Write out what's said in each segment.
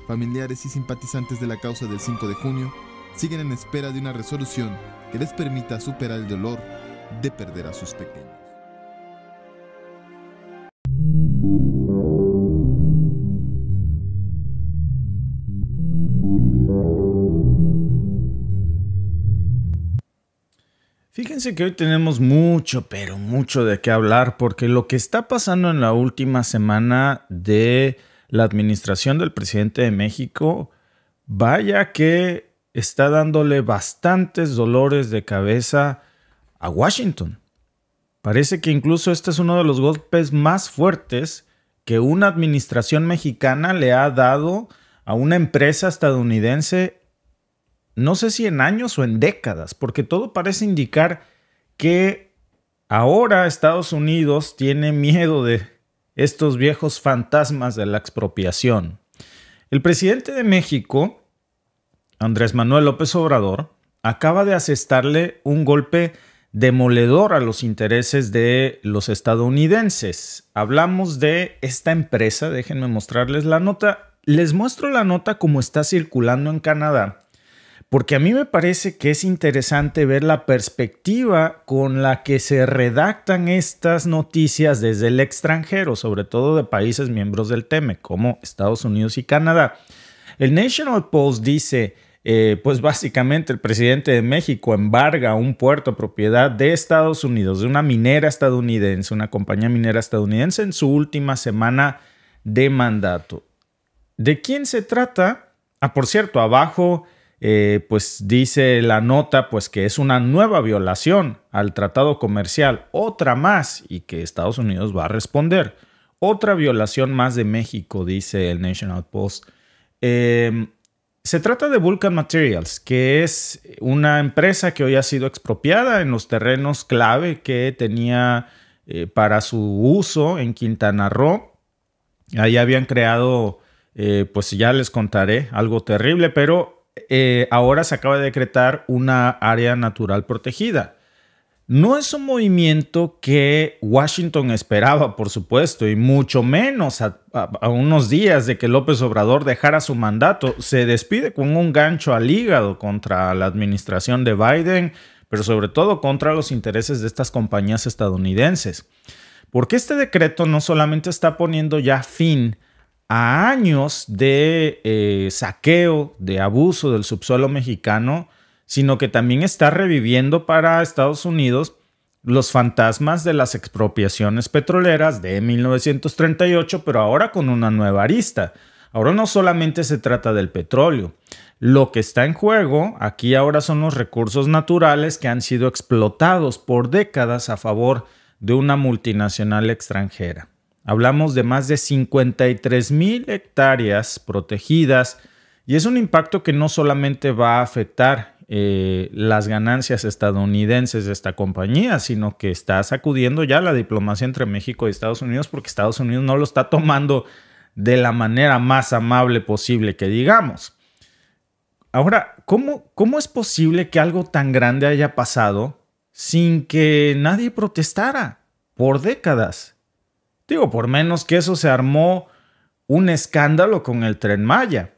familiares y simpatizantes de la causa del 5 de junio siguen en espera de una resolución que les permita superar el dolor de perder a sus pequeños. Fíjense que hoy tenemos mucho, pero mucho de qué hablar, porque lo que está pasando en la última semana de la administración del presidente de México, vaya que está dándole bastantes dolores de cabeza a Washington. Parece que incluso este es uno de los golpes más fuertes que una administración mexicana le ha dado a una empresa estadounidense, no sé si en años o en décadas, porque todo parece indicar que ahora Estados Unidos tiene miedo de estos viejos fantasmas de la expropiación. El presidente de México, Andrés Manuel López Obrador, acaba de asestarle un golpe demoledor a los intereses de los estadounidenses. Hablamos de esta empresa, déjenme mostrarles la nota. Les muestro la nota como está circulando en Canadá, porque a mí me parece que es interesante ver la perspectiva con la que se redactan estas noticias desde el extranjero, sobre todo de países miembros del TEMEC, como Estados Unidos y Canadá. El National Post dice, pues básicamente el presidente de México embarga un puerto propiedad de Estados Unidos, de una minera estadounidense, una compañía minera estadounidense, en su última semana de mandato. ¿De quién se trata? Por cierto, abajo pues dice la nota pues que es una nueva violación al tratado comercial, otra más, y que Estados Unidos va a responder. Otra violación más de México, dice el National Post. Se trata de Vulcan Materials, que es una empresa que hoy ha sido expropiada en los terrenos clave que tenía para su uso en Quintana Roo. Ahí habían creado, pues ya les contaré, algo terrible, pero ahora se acaba de decretar una área natural protegida. No es un movimiento que Washington esperaba, por supuesto, y mucho menos a unos días de que López Obrador dejara su mandato. Se despide con un gancho al hígado contra la administración de Biden, pero sobre todo contra los intereses de estas compañías estadounidenses. Porque este decreto no solamente está poniendo ya fin a años de saqueo, de abuso del subsuelo mexicano, sino que también está reviviendo para Estados Unidos los fantasmas de las expropiaciones petroleras de 1938, pero ahora con una nueva arista. Ahora no solamente se trata del petróleo. Lo que está en juego aquí ahora son los recursos naturales que han sido explotados por décadas a favor de una multinacional extranjera. Hablamos de más de 53,000 hectáreas protegidas y es un impacto que no solamente va a afectar las ganancias estadounidenses de esta compañía, sino que está sacudiendo ya la diplomacia entre México y Estados Unidos, porque Estados Unidos no lo está tomando de la manera más amable posible que digamos. Ahora, ¿cómo es posible que algo tan grande haya pasado sin que nadie protestara por décadas? Digo, por menos que eso se armó un escándalo con el Tren Maya.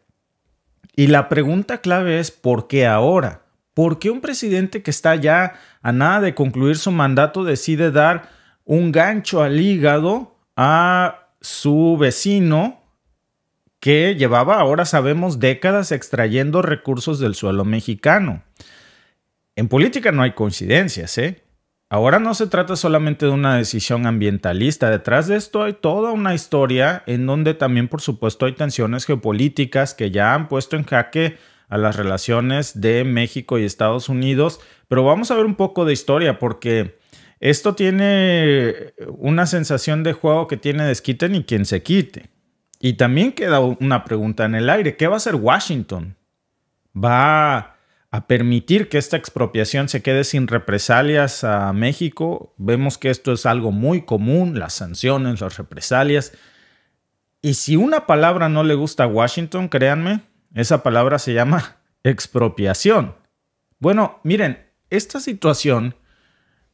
Y la pregunta clave es, ¿por qué ahora? ¿Por qué un presidente que está ya a nada de concluir su mandato decide dar un gancho al hígado a su vecino que llevaba, ahora sabemos, décadas extrayendo recursos del suelo mexicano? En política no hay coincidencias, ¿eh? Ahora no se trata solamente de una decisión ambientalista. Detrás de esto hay toda una historia en donde también, por supuesto, hay tensiones geopolíticas que ya han puesto en jaque a las relaciones de México y Estados Unidos. Pero vamos a ver un poco de historia, porque esto tiene una sensación de juego que tiene desquite ni quien se quite. Y también queda una pregunta en el aire. ¿Qué va a hacer Washington? ¿Va a permitir que esta expropiación se quede sin represalias a México? Vemos que esto es algo muy común, las sanciones, las represalias. Y si una palabra no le gusta a Washington, créanme, esa palabra se llama expropiación. Bueno, miren, esta situación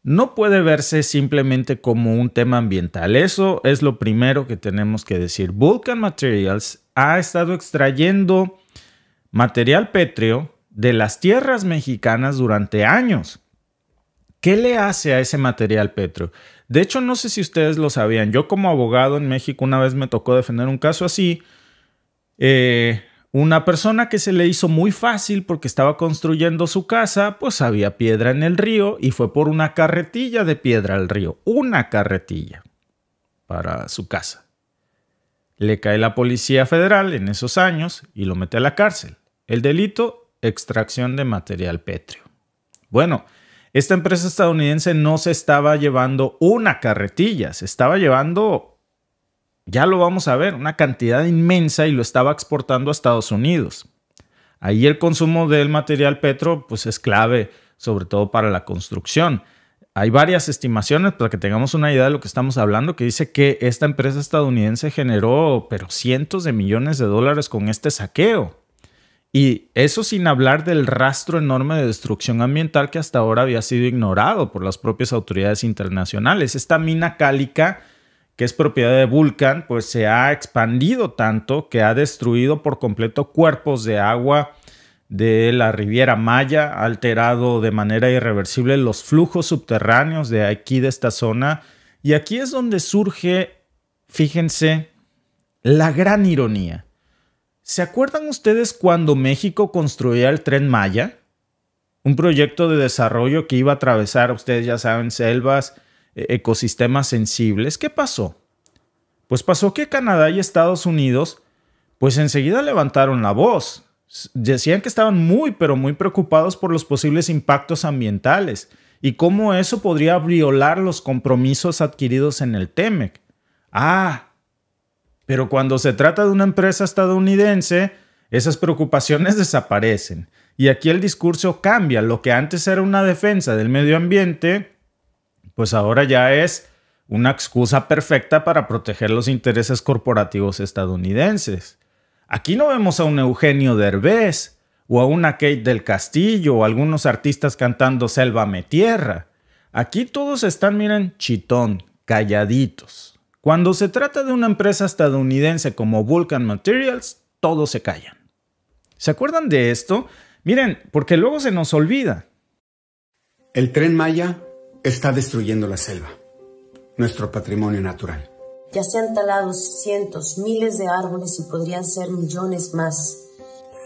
no puede verse simplemente como un tema ambiental. Eso es lo primero que tenemos que decir. Vulcan Materials ha estado extrayendo material pétreo de las tierras mexicanas durante años. ¿Qué le hace a ese material pétreo? De hecho, no sé si ustedes lo sabían. Yo como abogado en México una vez me tocó defender un caso así. Una persona que se le hizo muy fácil porque estaba construyendo su casa, pues había piedra en el río y fue por una carretilla de piedra al río. Una carretilla para su casa. Le cae la Policía Federal en esos años y lo mete a la cárcel. El delito, extracción de material pétreo. Bueno, esta empresa estadounidense no se estaba llevando una carretilla, se estaba llevando... Ya lo vamos a ver, una cantidad inmensa y lo estaba exportando a Estados Unidos. Ahí el consumo del material petro pues es clave, sobre todo para la construcción. Hay varias estimaciones para que tengamos una idea de lo que estamos hablando, que dice que esta empresa estadounidense generó cientos de millones de dólares con este saqueo. Y eso sin hablar del rastro enorme de destrucción ambiental que hasta ahora había sido ignorado por las propias autoridades internacionales. Esta mina cálica, que es propiedad de Vulcan, pues se ha expandido tanto que ha destruido por completo cuerpos de agua de la Riviera Maya, ha alterado de manera irreversible los flujos subterráneos de aquí, de esta zona. Y aquí es donde surge, fíjense, la gran ironía. ¿Se acuerdan ustedes cuando México construía el Tren Maya? Un proyecto de desarrollo que iba a atravesar, ustedes ya saben, selvas, ecosistemas sensibles. ¿Qué pasó? Pues pasó que Canadá y Estados Unidos pues enseguida levantaron la voz. Decían que estaban muy preocupados por los posibles impactos ambientales y cómo eso podría violar los compromisos adquiridos en el TEMEC. Pero cuando se trata de una empresa estadounidense, esas preocupaciones desaparecen. Y aquí el discurso cambia. Lo que antes era una defensa del medio ambiente, pues ahora ya es una excusa perfecta para proteger los intereses corporativos estadounidenses. Aquí no vemos a un Eugenio Derbez o a una Kate del Castillo o algunos artistas cantando Sélvame Tierra. Aquí todos están, miren, chitón, calladitos. Cuando se trata de una empresa estadounidense como Vulcan Materials, todos se callan. ¿Se acuerdan de esto? Miren, porque luego se nos olvida. El Tren Maya está destruyendo la selva, nuestro patrimonio natural. Ya se han talado cientos, miles de árboles y podrían ser millones más.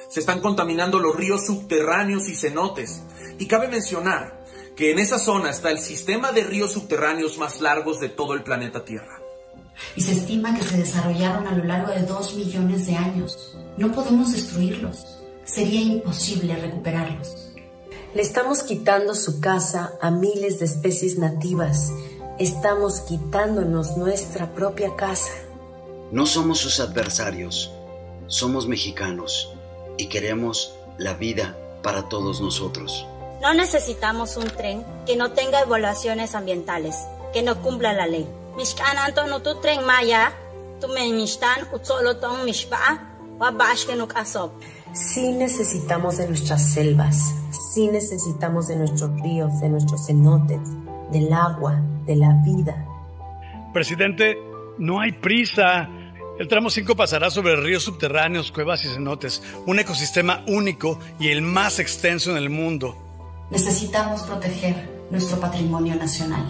Se están contaminando los ríos subterráneos y cenotes. Y cabe mencionar que en esa zona está el sistema de ríos subterráneos más largos de todo el planeta Tierra. Y se estima que se desarrollaron a lo largo de 2 millones de años. No podemos destruirlos. Sería imposible recuperarlos. Le estamos quitando su casa a miles de especies nativas. Estamos quitándonos nuestra propia casa. No somos sus adversarios. Somos mexicanos y queremos la vida para todos nosotros. No necesitamos un tren que no tenga evaluaciones ambientales, que no cumpla la ley. Mishkan no tu tren maya, tu me mishtan utzolotong mishba, wa bashkenuk asob. Sí necesitamos de nuestras selvas, sí necesitamos de nuestros ríos, de nuestros cenotes, del agua, de la vida. Presidente, no hay prisa. El tramo 5 pasará sobre ríos subterráneos, cuevas y cenotes, un ecosistema único y el más extenso en el mundo. Necesitamos proteger nuestro patrimonio nacional.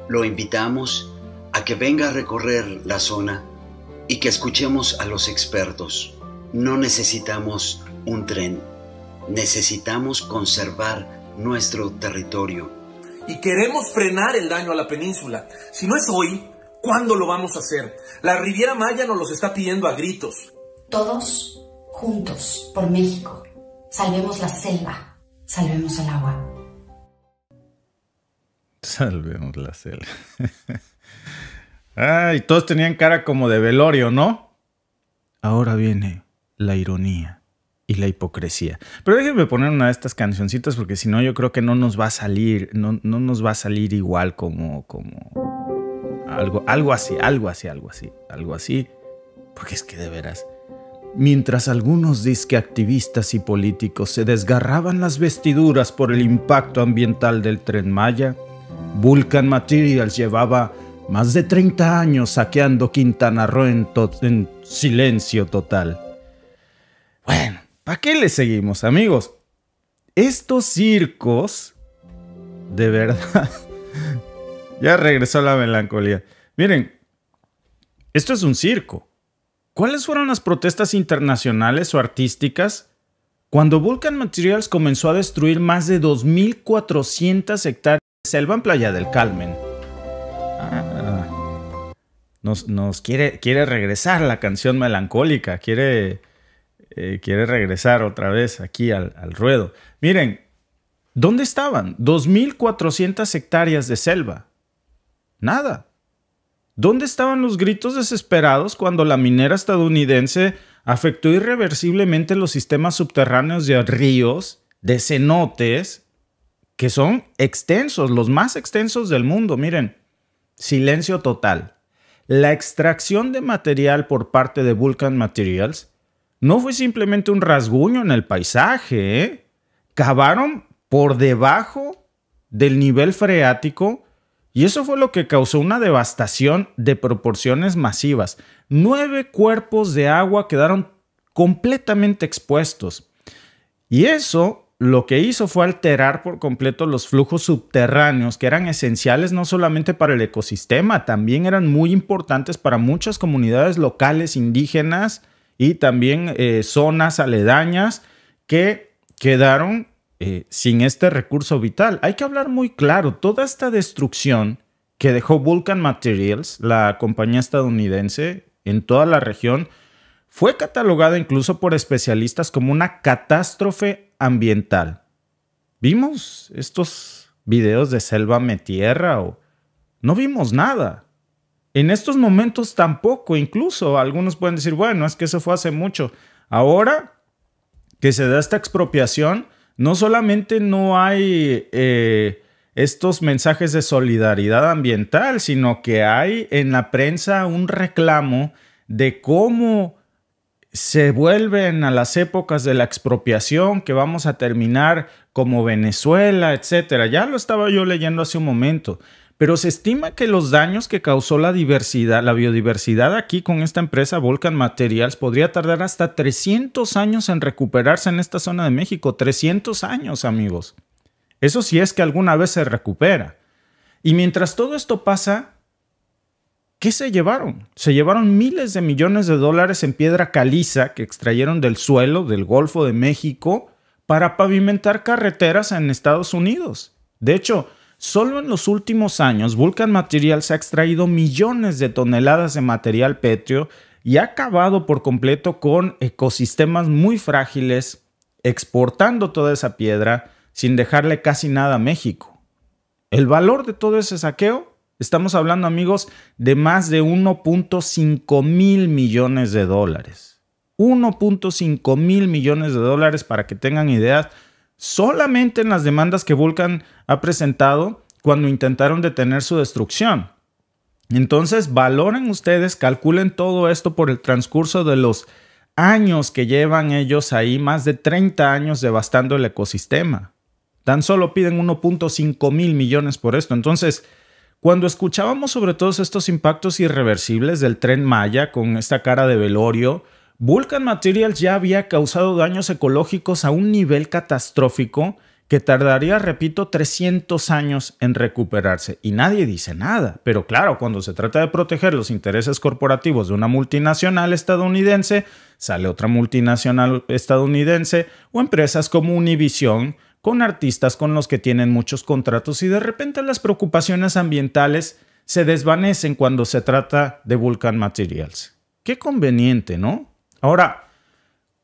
Lo invitamos a que venga a recorrer la zona y que escuchemos a los expertos. No necesitamos un tren, necesitamos conservar nuestro territorio. Y queremos frenar el daño a la península. Si no es hoy, ¿cuándo lo vamos a hacer? La Riviera Maya nos los está pidiendo a gritos. Todos juntos por México. Salvemos la selva, salvemos el agua. Salvemos la selva. Ay, todos tenían cara como de velorio, ¿no? Ahora viene la ironía y la hipocresía. Pero déjenme poner una de estas cancioncitas porque si no yo creo que no nos va a salir, no nos va a salir igual como algo así. Porque es que de veras, mientras algunos disque activistas y políticos se desgarraban las vestiduras por el impacto ambiental del Tren Maya, Vulcan Materials llevaba más de 30 años saqueando Quintana Roo en silencio total. Bueno, ¿para qué le seguimos, amigos? Estos circos, de verdad, ya regresó la melancolía. Miren, esto es un circo. ¿Cuáles fueron las protestas internacionales o artísticas cuando Vulcan Materials comenzó a destruir más de 2.400 hectáreas de selva en Playa del Carmen? Nos quiere regresar la canción melancólica, quiere regresar otra vez aquí al ruedo. Miren, ¿dónde estaban? 2.400 hectáreas de selva. Nada. ¿Dónde estaban los gritos desesperados cuando la minera estadounidense afectó irreversiblemente los sistemas subterráneos de ríos, de cenotes, que son extensos, los más extensos del mundo? Miren, silencio total. La extracción de material por parte de Vulcan Materials no fue simplemente un rasguño en el paisaje, ¿eh? Cavaron por debajo del nivel freático y eso fue lo que causó una devastación de proporciones masivas. 9 cuerpos de agua quedaron completamente expuestos. Y eso lo que hizo fue alterar por completo los flujos subterráneos que eran esenciales no solamente para el ecosistema, también eran muy importantes para muchas comunidades locales indígenas y también zonas aledañas que quedaron sin este recurso vital. Hay que hablar muy claro, toda esta destrucción que dejó Vulcan Materials, la compañía estadounidense, en toda la región, fue catalogada incluso por especialistas como una catástrofe ambiental. ¿Vimos estos videos de Selva Me Tierra o no vimos nada? En estos momentos tampoco, incluso algunos pueden decir, bueno, es que eso fue hace mucho. Ahora que se da esta expropiación, no solamente no hay estos mensajes de solidaridad ambiental, sino que hay en la prensa un reclamo de cómo se vuelven a las épocas de la expropiación, que vamos a terminar como Venezuela, etc. Ya lo estaba yo leyendo hace un momento. Pero se estima que los daños que causó la biodiversidad aquí con esta empresa Vulcan Materials podría tardar hasta 300 años en recuperarse en esta zona de México. 300 años, amigos. Eso sí es que alguna vez se recupera. Y mientras todo esto pasa, ¿qué se llevaron? Se llevaron miles de millones de dólares en piedra caliza que extrayeron del suelo del Golfo de México para pavimentar carreteras en Estados Unidos. De hecho, solo en los últimos años, Vulcan Materials ha extraído millones de toneladas de material pétreo y ha acabado por completo con ecosistemas muy frágiles, exportando toda esa piedra sin dejarle casi nada a México. El valor de todo ese saqueo, estamos hablando, amigos, de más de 1.5 mil millones de dólares. 1.5 mil millones de dólares, para que tengan ideas, solamente en las demandas que Vulcan ha presentado cuando intentaron detener su destrucción. Entonces, valoren ustedes, calculen todo esto por el transcurso de los años que llevan ellos ahí, más de 30 años devastando el ecosistema. Tan solo piden 1.5 mil millones por esto. Entonces, cuando escuchábamos sobre todos estos impactos irreversibles del Tren Maya con esta cara de velorio, Vulcan Materials ya había causado daños ecológicos a un nivel catastrófico que tardaría, repito, 300 años en recuperarse. Y nadie dice nada. Pero claro, cuando se trata de proteger los intereses corporativos de una multinacional estadounidense, sale otra multinacional estadounidense o empresas como Univision, con artistas con los que tienen muchos contratos, y de repente las preocupaciones ambientales se desvanecen cuando se trata de Vulcan Materials. Qué conveniente, ¿no? Ahora,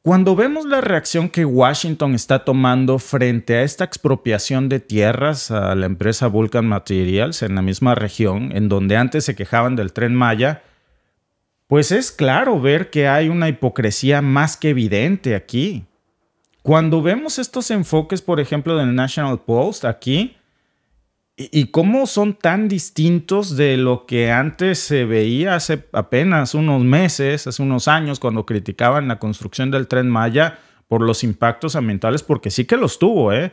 cuando vemos la reacción que Washington está tomando frente a esta expropiación de tierras a la empresa Vulcan Materials en la misma región, en donde antes se quejaban del Tren Maya, pues es claro ver que hay una hipocresía más que evidente aquí. Cuando vemos estos enfoques, por ejemplo, del National Post aquí, y cómo son tan distintos de lo que antes se veía hace apenas unos meses, hace unos años, cuando criticaban la construcción del Tren Maya por los impactos ambientales, porque sí que los tuvo, ¿eh?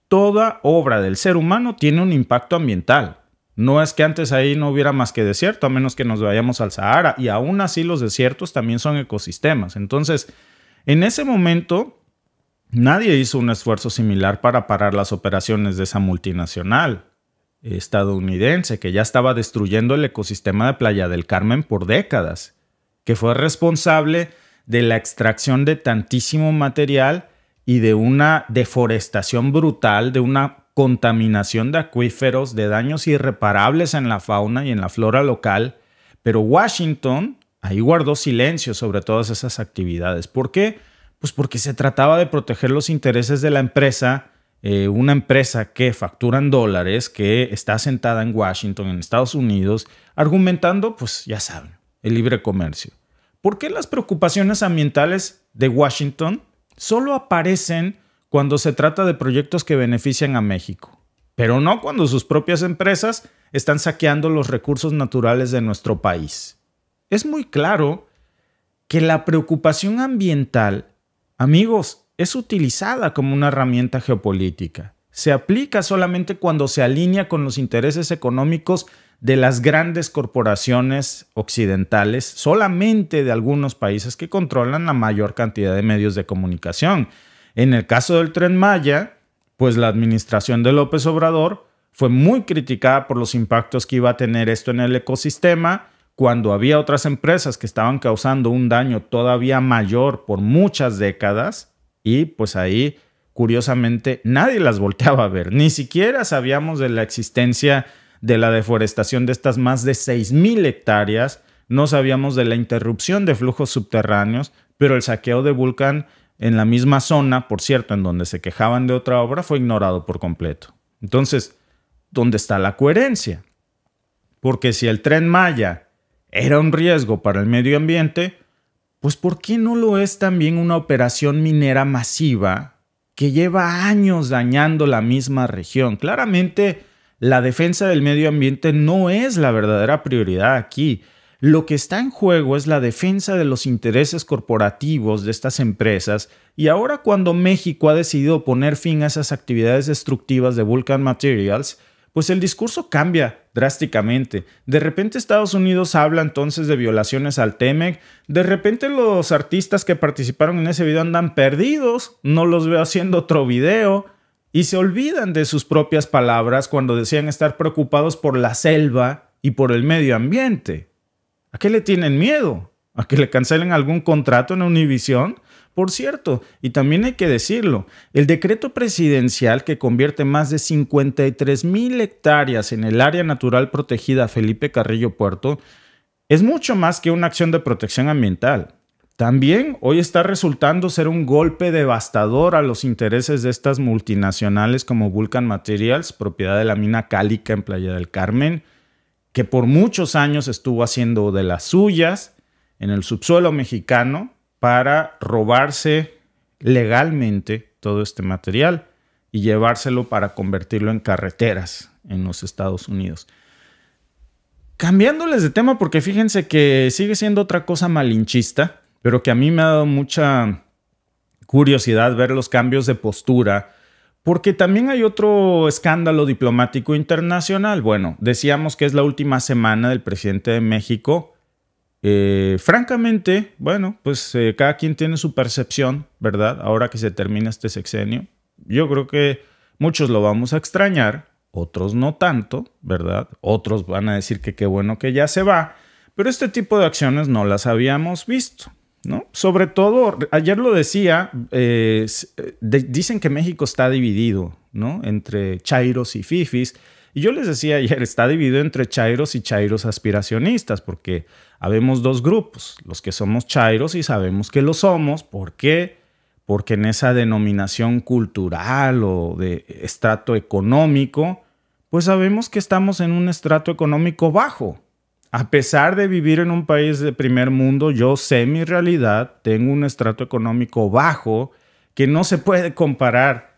Toda obra del ser humano tiene un impacto ambiental. No es que antes ahí no hubiera más que desierto, a menos que nos vayamos al Sahara. Y aún así los desiertos también son ecosistemas. Entonces, en ese momento, nadie hizo un esfuerzo similar para parar las operaciones de esa multinacional estadounidense que ya estaba destruyendo el ecosistema de Playa del Carmen por décadas, que fue responsable de la extracción de tantísimo material y de una deforestación brutal, de una contaminación de acuíferos, de daños irreparables en la fauna y en la flora local. Pero Washington ahí guardó silencio sobre todas esas actividades. ¿Por qué? Pues porque se trataba de proteger los intereses de la empresa, una empresa que factura en dólares, que está asentada en Washington, en Estados Unidos, argumentando, pues ya saben, el libre comercio. ¿Por qué las preocupaciones ambientales de Washington solo aparecen cuando se trata de proyectos que benefician a México, pero no cuando sus propias empresas están saqueando los recursos naturales de nuestro país? Es muy claro que la preocupación ambiental, amigos, es utilizada como una herramienta geopolítica. Se aplica solamente cuando se alinea con los intereses económicos de las grandes corporaciones occidentales, solamente de algunos países que controlan la mayor cantidad de medios de comunicación. En el caso del Tren Maya, pues la administración de López Obrador fue muy criticada por los impactos que iba a tener esto en el ecosistema, cuando había otras empresas que estaban causando un daño todavía mayor por muchas décadas, y pues ahí, curiosamente, nadie las volteaba a ver. Ni siquiera sabíamos de la existencia de la deforestación de estas más de 6,000 hectáreas, no sabíamos de la interrupción de flujos subterráneos, pero el saqueo de Vulcan en la misma zona, por cierto, en donde se quejaban de otra obra, fue ignorado por completo. Entonces, ¿dónde está la coherencia? Porque si el Tren Maya era un riesgo para el medio ambiente, pues ¿por qué no lo es también una operación minera masiva que lleva años dañando la misma región? Claramente, la defensa del medio ambiente no es la verdadera prioridad aquí. Lo que está en juego es la defensa de los intereses corporativos de estas empresas, y ahora cuando México ha decidido poner fin a esas actividades destructivas de Vulcan Materials, pues el discurso cambia drásticamente. De repente Estados Unidos habla entonces de violaciones al TEMEC, de repente los artistas que participaron en ese video andan perdidos, no los veo haciendo otro video, y se olvidan de sus propias palabras cuando decían estar preocupados por la selva y por el medio ambiente. ¿A qué le tienen miedo? ¿A que le cancelen algún contrato en Univisión? Por cierto, y también hay que decirlo, el decreto presidencial que convierte más de 53,000 hectáreas en el área natural protegida Felipe Carrillo Puerto es mucho más que una acción de protección ambiental. También hoy está resultando ser un golpe devastador a los intereses de estas multinacionales como Vulcan Materials, propiedad de la mina Cálica en Playa del Carmen, que por muchos años estuvo haciendo de las suyas en el subsuelo mexicano para robarse legalmente todo este material y llevárselo para convertirlo en carreteras en los Estados Unidos. Cambiándoles de tema, porque fíjense que sigue siendo otra cosa malinchista, pero que a mí me ha dado mucha curiosidad ver los cambios de postura, porque también hay otro escándalo diplomático internacional. Bueno, decíamos que es la última semana del presidente de México. Francamente, bueno, pues cada quien tiene su percepción, ¿verdad? Ahora que se termina este sexenio. Yo creo que muchos lo vamos a extrañar, otros no tanto, ¿verdad? Otros van a decir que qué bueno que ya se va, pero este tipo de acciones no las habíamos visto, ¿no? Sobre todo, ayer lo decía, dicen que México está dividido, ¿no? Entre chairos y fifis. Y yo les decía ayer, está dividido entre chairos y chairos aspiracionistas, porque habemos dos grupos, los que somos chairos y sabemos que lo somos. ¿Por qué? Porque en esa denominación cultural o de estrato económico, pues sabemos que estamos en un estrato económico bajo. A pesar de vivir en un país de primer mundo, yo sé mi realidad, tengo un estrato económico bajo que no se puede comparar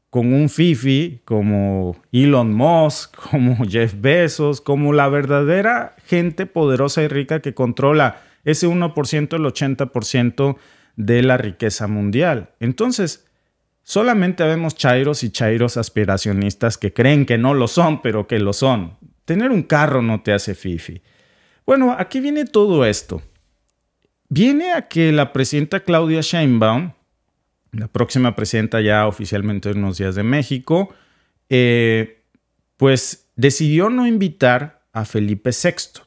con un fifi como Elon Musk, como Jeff Bezos, como la verdadera gente poderosa y rica que controla ese 1%, el 80% de la riqueza mundial. Entonces, solamente vemos chairos y chairos aspiracionistas que creen que no lo son, pero que lo son. Tener un carro no te hace fifi. Bueno, aquí viene todo esto. Viene a que la presidenta Claudia Sheinbaum, la próxima presidenta ya oficialmente en unos días de México, pues decidió no invitar a Felipe VI.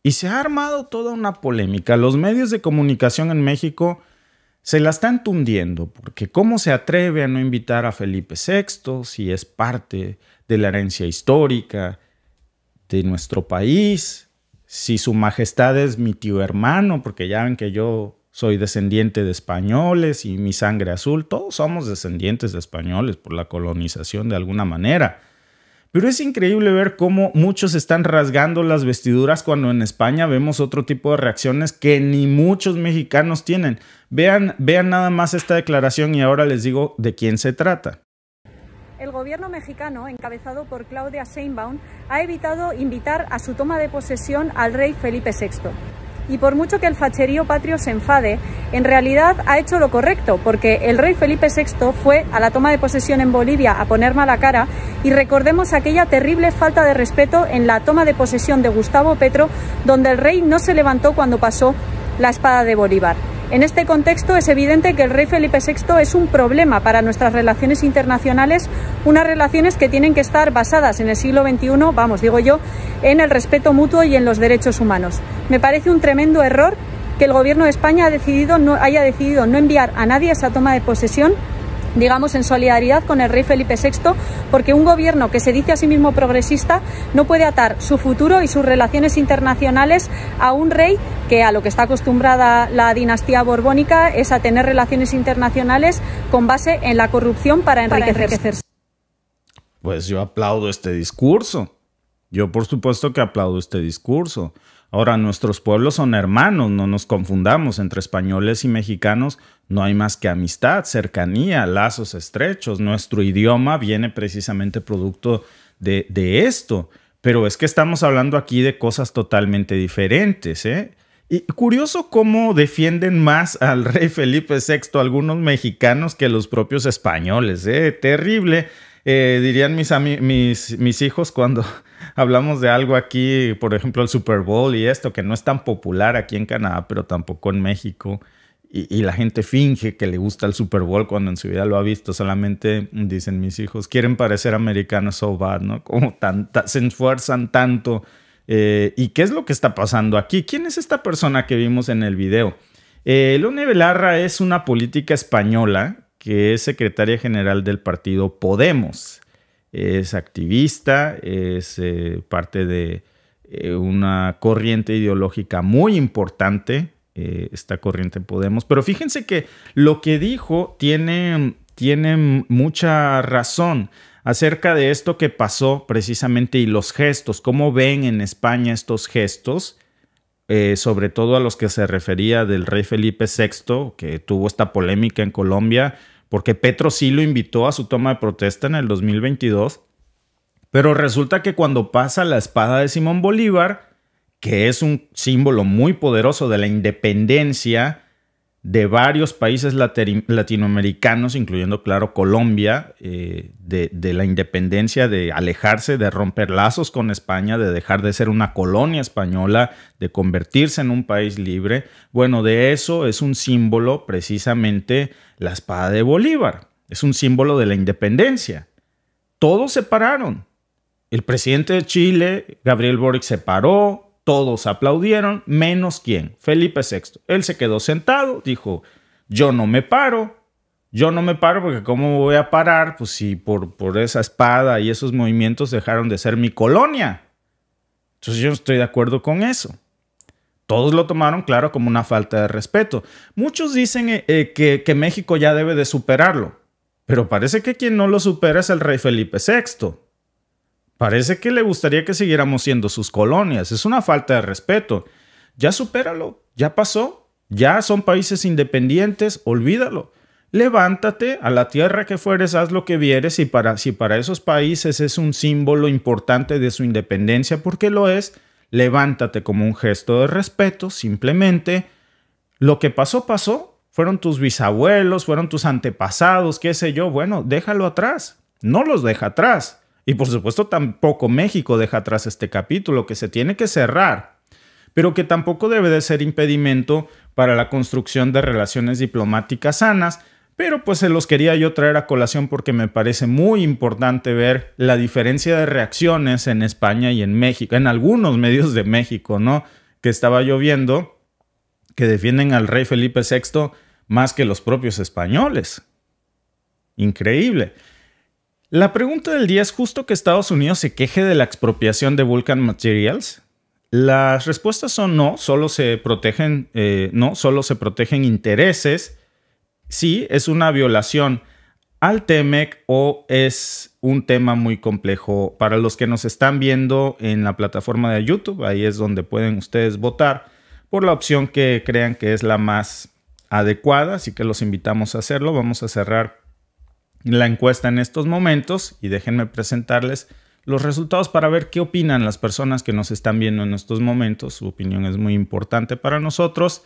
Y se ha armado toda una polémica. Los medios de comunicación en México se la están tundiendo, porque ¿cómo se atreve a no invitar a Felipe VI si es parte de la herencia histórica de nuestro país? Si su majestad es mi tío hermano, porque ya ven que yo soy descendiente de españoles y mi sangre azul, todos somos descendientes de españoles por la colonización de alguna manera. Pero es increíble ver cómo muchos están rasgando las vestiduras cuando en España vemos otro tipo de reacciones que ni muchos mexicanos tienen. Vean nada más esta declaración y ahora les digo de quién se trata. El gobierno mexicano, encabezado por Claudia Sheinbaum, ha evitado invitar a su toma de posesión al rey Felipe VI. Y por mucho que el facherío patrio se enfade, en realidad ha hecho lo correcto, porque el rey Felipe VI fue a la toma de posesión en Bolivia a poner mala cara, y recordemos aquella terrible falta de respeto en la toma de posesión de Gustavo Petro, donde el rey no se levantó cuando pasó la espada de Bolívar. En este contexto es evidente que el rey Felipe VI es un problema para nuestras relaciones internacionales, unas relaciones que tienen que estar basadas en el siglo XXI, en el respeto mutuo y en los derechos humanos. Me parece un tremendo error que el gobierno de España haya decidido no enviar a nadie a esa toma de posesión, digamos en solidaridad con el rey Felipe VI, porque un gobierno que se dice a sí mismo progresista no puede atar su futuro y sus relaciones internacionales a un rey que, a lo que está acostumbrada la dinastía borbónica, es a tener relaciones internacionales con base en la corrupción para enriquecerse. Pues yo aplaudo este discurso. Yo por supuesto que aplaudo este discurso. Ahora, nuestros pueblos son hermanos, no nos confundamos. Entre españoles y mexicanos no hay más que amistad, cercanía, lazos estrechos. Nuestro idioma viene precisamente producto de esto. Pero es que estamos hablando aquí de cosas totalmente diferentes, ¿eh? Y curioso cómo defienden más al rey Felipe VI algunos mexicanos que los propios españoles, ¿eh? Terrible. Dirían mis hijos cuando hablamos de algo aquí, por ejemplo el Super Bowl y esto, que no es tan popular aquí en Canadá, pero tampoco en México, y la gente finge que le gusta el Super Bowl cuando en su vida lo ha visto. Solamente, dicen mis hijos, quieren parecer americanos so bad, ¿no? Como se esfuerzan tanto. ¿Y qué es lo que está pasando aquí? ¿Quién es esta persona que vimos en el video? Lone Belarra es una política española que es secretaria general del partido Podemos. Es activista, es parte de una corriente ideológica muy importante, esta corriente Podemos. Pero fíjense que lo que dijo tiene mucha razón acerca de esto que pasó precisamente y los gestos. ¿Cómo ven en España estos gestos? Sobre todo a los que se refería del rey Felipe VI, que tuvo esta polémica en Colombia, porque Petro sí lo invitó a su toma de protesta en el 2022, pero resulta que cuando pasa la espada de Simón Bolívar, que es un símbolo muy poderoso de la independencia de varios países latinoamericanos, incluyendo, claro, Colombia, de la independencia, de alejarse, de romper lazos con España, de dejar de ser una colonia española, de convertirse en un país libre. Bueno, de eso es un símbolo precisamente la espada de Bolívar. Es un símbolo de la independencia. Todos se pararon. El presidente de Chile, Gabriel Boric, se paró. Todos aplaudieron, menos ¿quién? Felipe VI. Él se quedó sentado, dijo, yo no me paro porque ¿cómo me voy a parar? Pues si por esa espada y esos movimientos dejaron de ser mi colonia. Entonces yo no estoy de acuerdo con eso. Todos lo tomaron, claro, como una falta de respeto. Muchos dicen que México ya debe de superarlo, pero parece que quien no lo supera es el rey Felipe VI. Parece que le gustaría que siguiéramos siendo sus colonias. Es una falta de respeto. Ya supéralo, ya pasó. Ya son países independientes, olvídalo. Levántate, a la tierra que fueres, haz lo que vieres. Si para esos países es un símbolo importante de su independencia, porque lo es, levántate como un gesto de respeto. Simplemente, lo que pasó, pasó. Fueron tus bisabuelos, fueron tus antepasados, qué sé yo. Bueno, déjalo atrás. No los deja atrás. Y por supuesto tampoco México deja atrás este capítulo que se tiene que cerrar, pero que tampoco debe de ser impedimento para la construcción de relaciones diplomáticas sanas. Pero pues se los quería yo traer a colación porque me parece muy importante ver la diferencia de reacciones en España y en México, en algunos medios de México, ¿no? Que estaba yo viendo que defienden al rey Felipe VI más que los propios españoles. Increíble. La pregunta del día es: ¿justo que Estados Unidos se queje de la expropiación de Vulcan Materials? Las respuestas son no, solo se protegen intereses. Sí, es una violación al TEMEC o es un tema muy complejo. Para los que nos están viendo en la plataforma de YouTube, ahí es donde pueden ustedes votar por la opción que crean que es la más adecuada, así que los invitamos a hacerlo. Vamos a cerrar la encuesta en estos momentos y déjenme presentarles los resultados para ver qué opinan las personas que nos están viendo en estos momentos. Su opinión es muy importante para nosotros.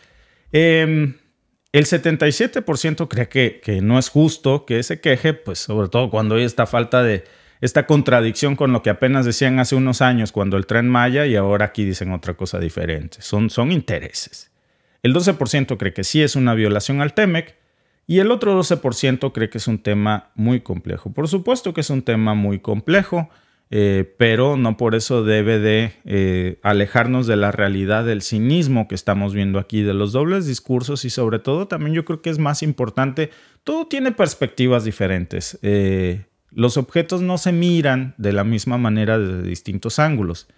El 77% cree que no es justo que se queje, pues sobre todo cuando hay esta contradicción con lo que apenas decían hace unos años cuando el Tren Maya, y ahora aquí dicen otra cosa diferente. Son intereses. El 12% cree que sí es una violación al TEMEC y el otro 12% cree que es un tema muy complejo. Por supuesto que es un tema muy complejo, pero no por eso debe de alejarnos de la realidad del cinismo que estamos viendo aquí, de los dobles discursos, y sobre todo también yo creo que es más importante, todo tiene perspectivas diferentes. Los objetos no se miran de la misma manera desde distintos ángulos.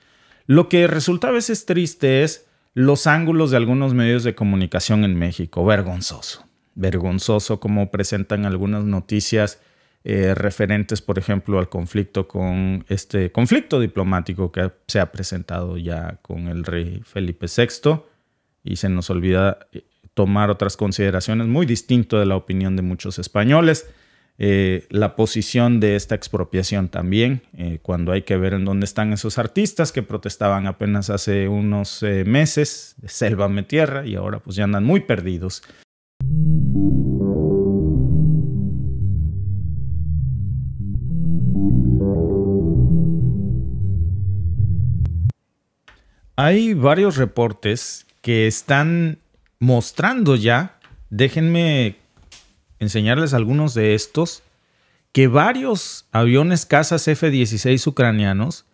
Lo que resulta a veces triste es los ángulos de algunos medios de comunicación en México. Vergonzoso. Vergonzoso cómo presentan algunas noticias referentes, por ejemplo, al conflicto con este conflicto diplomático que se ha presentado ya con el rey Felipe VI, y se nos olvida tomar otras consideraciones muy distintas de la opinión de muchos españoles. La posición de esta expropiación también, cuando hay que ver en dónde están esos artistas que protestaban apenas hace unos meses de Selva me tierra y ahora pues ya andan muy perdidos. Hay varios reportes que están mostrando ya, déjenme enseñarles algunos de estos, que varios aviones cazas F-16 ucranianos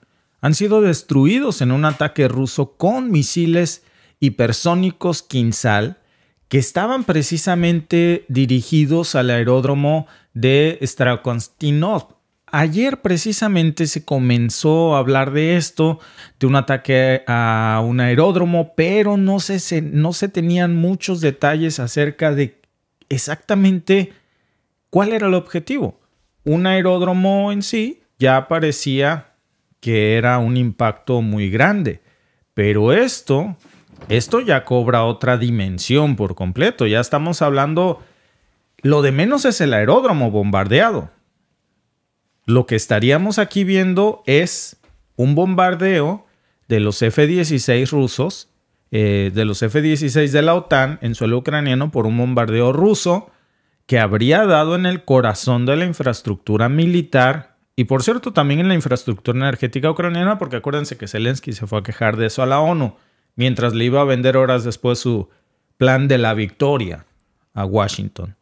han sido destruidos en un ataque ruso con misiles hipersónicos Kinzhal que estaban precisamente dirigidos al aeródromo de Starokonstantinov. Ayer precisamente se comenzó a hablar de esto, de un ataque a un aeródromo, pero no se tenían muchos detalles acerca de exactamente cuál era el objetivo. Un aeródromo en sí ya parecía que era un impacto muy grande, pero esto ya cobra otra dimensión por completo. Ya estamos hablando, lo de menos es el aeródromo bombardeado. Lo que estaríamos aquí viendo es un bombardeo de los F-16 rusos, de los F-16 de la OTAN en suelo ucraniano por un bombardeo ruso que habría dado en el corazón de la infraestructura militar y, por cierto, también en la infraestructura energética ucraniana, porque acuérdense que Zelensky se fue a quejar de eso a la ONU mientras le iba a vender horas después su plan de la victoria a Washington.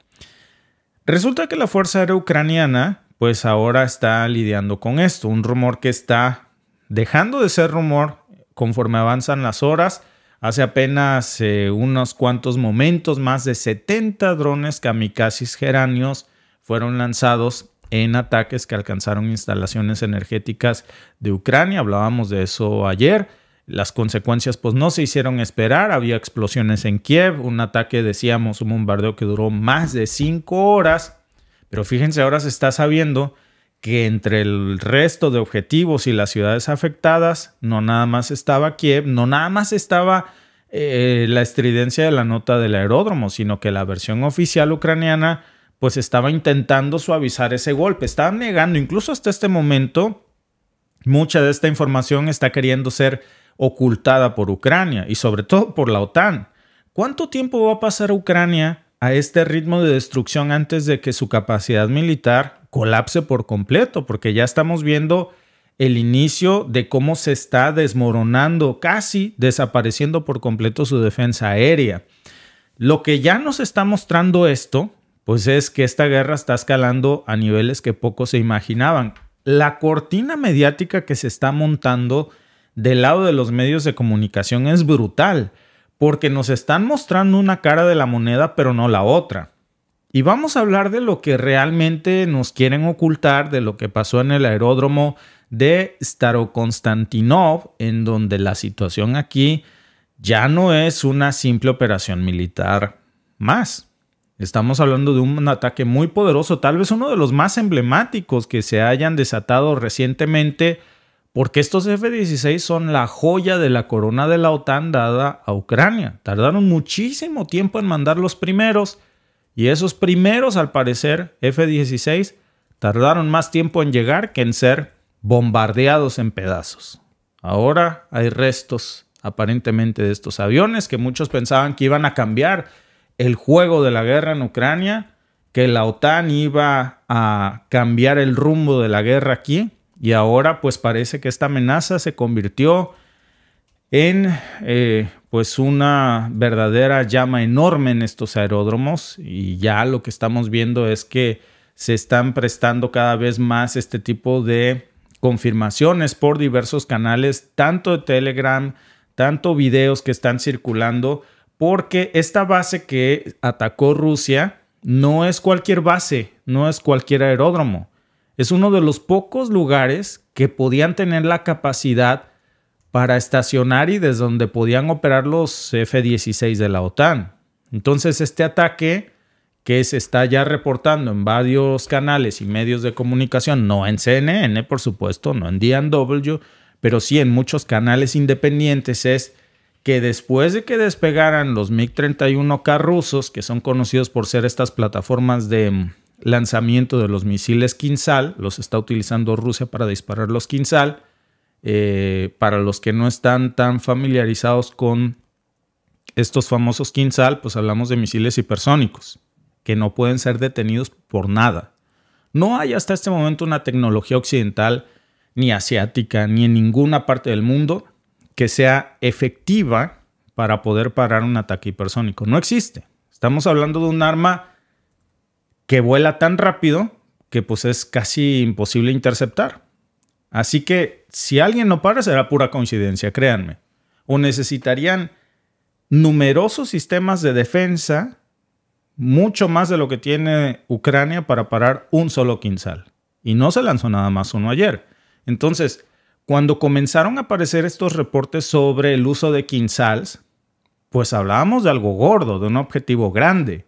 Resulta que la Fuerza Aérea Ucraniana pues ahora está lidiando con esto, un rumor que está dejando de ser rumor conforme avanzan las horas. Hace apenas unos cuantos momentos, más de 70 drones kamikazes geranios fueron lanzados en ataques que alcanzaron instalaciones energéticas de Ucrania. Hablábamos de eso ayer. Las consecuencias pues no se hicieron esperar. Había explosiones en Kiev, un ataque, decíamos, un bombardeo que duró más de 5 horas. Pero fíjense, ahora se está sabiendo que entre el resto de objetivos y las ciudades afectadas, no nada más estaba Kiev, no nada más estaba la estridencia de la nota del aeródromo, sino que la versión oficial ucraniana pues estaba intentando suavizar ese golpe. Estaban negando, incluso hasta este momento, mucha de esta información está queriendo ser ocultada por Ucrania y sobre todo por la OTAN. ¿Cuánto tiempo va a pasar Ucrania a este ritmo de destrucción antes de que su capacidad militar colapse por completo? Porque ya estamos viendo el inicio de cómo se está desmoronando, casi desapareciendo por completo su defensa aérea. Lo que ya nos está mostrando esto, pues es que esta guerra está escalando a niveles que pocos se imaginaban. La cortina mediática que se está montando del lado de los medios de comunicación es brutal, porque nos están mostrando una cara de la moneda, pero no la otra. Y vamos a hablar de lo que realmente nos quieren ocultar, de lo que pasó en el aeródromo de Starokonstantinov, en donde la situación aquí ya no es una simple operación militar más. Estamos hablando de un ataque muy poderoso, tal vez uno de los más emblemáticos que se hayan desatado recientemente, porque estos F-16 son la joya de la corona de la OTAN dada a Ucrania. Tardaron muchísimo tiempo en mandar los primeros, y esos primeros, al parecer, F-16, tardaron más tiempo en llegar que en ser bombardeados en pedazos. Ahora hay restos aparentemente de estos aviones que muchos pensaban que iban a cambiar el juego de la guerra en Ucrania, que la OTAN iba a cambiar el rumbo de la guerra aquí, y ahora pues parece que esta amenaza se convirtió en pues una verdadera llama enorme en estos aeródromos, y ya lo que estamos viendo es que se están prestando cada vez más este tipo de confirmaciones por diversos canales, tanto de Telegram, tanto videos que están circulando, porque esta base que atacó Rusia no es cualquier base, no es cualquier aeródromo. Es uno de los pocos lugares que podían tener la capacidad para estacionar y desde donde podían operar los F-16 de la OTAN. Entonces este ataque que se está ya reportando en varios canales y medios de comunicación, no en CNN, por supuesto, no en DW, pero sí en muchos canales independientes, es que después de que despegaran los MiG-31K rusos, que son conocidos por ser estas plataformas de lanzamiento de los misiles Kinzhal, los está utilizando Rusia para disparar los Kinzhal. Para los que no están tan familiarizados con estos famosos Kinzhal, pues hablamos de misiles hipersónicos, que no pueden ser detenidos por nada. No hay hasta este momento una tecnología occidental, ni asiática, ni en ninguna parte del mundo que sea efectiva para poder parar un ataque hipersónico. No existe. Estamos hablando de un arma que vuela tan rápido que pues es casi imposible interceptar. Así que si alguien no para será pura coincidencia, créanme. O necesitarían numerosos sistemas de defensa, mucho más de lo que tiene Ucrania para parar un solo Kinzhal. Y no se lanzó nada más uno ayer. Entonces, cuando comenzaron a aparecer estos reportes sobre el uso de Kinzhals, pues hablábamos de algo gordo, de un objetivo grande.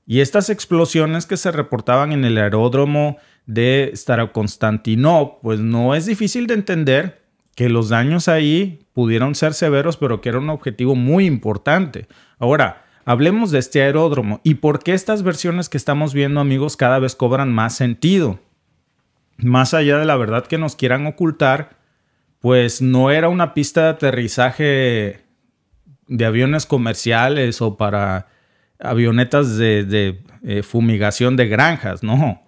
Y estas explosiones que se reportaban en el aeródromo de Starokonstantinov, pues no es difícil de entender que los daños ahí pudieron ser severos, pero que era un objetivo muy importante. Ahora, hablemos de este aeródromo y por qué estas versiones que estamos viendo, amigos, cada vez cobran más sentido. Más allá de la verdad que nos quieran ocultar, pues no era una pista de aterrizaje de aviones comerciales o para avionetas de fumigación de granjas, no.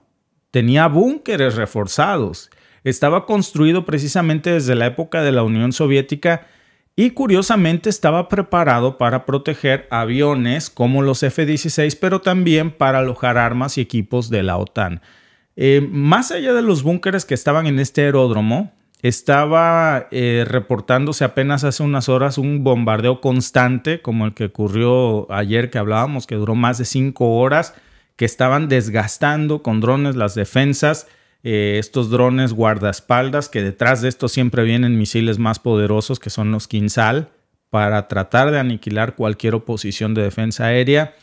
Tenía búnkeres reforzados. Estaba construido precisamente desde la época de la Unión Soviética y curiosamente estaba preparado para proteger aviones como los F-16, pero también para alojar armas y equipos de la OTAN. Más allá de los búnkeres que estaban en este aeródromo, estaba reportándose apenas hace unas horas un bombardeo constante como el que ocurrió ayer que hablábamos, que duró más de 5 horas, que estaban desgastando con drones las defensas, estos drones guardaespaldas, que detrás de esto siempre vienen misiles más poderosos que son los Kinzhal, para tratar de aniquilar cualquier oposición de defensa aérea.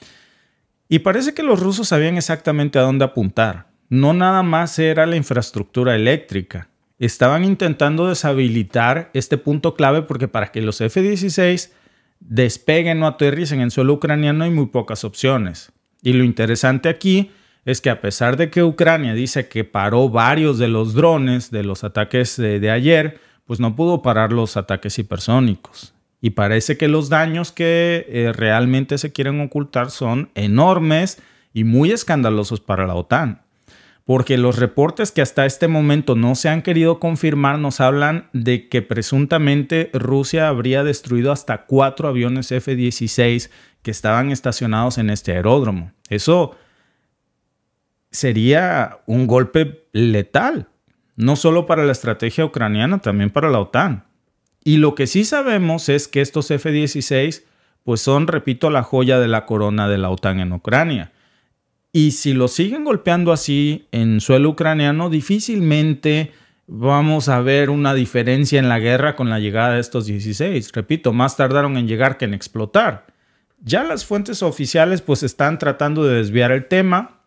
Y parece que los rusos sabían exactamente a dónde apuntar. No nada más era la infraestructura eléctrica. Estaban intentando deshabilitar este punto clave porque para que los F-16 despeguen o aterricen en suelo ucraniano hay muy pocas opciones. Y lo interesante aquí es que a pesar de que Ucrania dice que paró varios de los drones de los ataques de ayer, pues no pudo parar los ataques hipersónicos. Y parece que los daños que realmente se quieren ocultar son enormes y muy escandalosos para la OTAN. porque los reportes que hasta este momento no se han querido confirmar nos hablan de que presuntamente Rusia habría destruido hasta 4 aviones F-16 que estaban estacionados en este aeródromo. Eso sería un golpe letal, no solo para la estrategia ucraniana, también para la OTAN. Y lo que sí sabemos es que estos F-16 pues son, repito, la joya de la corona de la OTAN en Ucrania. Y si lo siguen golpeando así en suelo ucraniano, difícilmente vamos a ver una diferencia en la guerra con la llegada de estos 16. Repito, más tardaron en llegar que en explotar. Ya las fuentes oficiales pues están tratando de desviar el tema.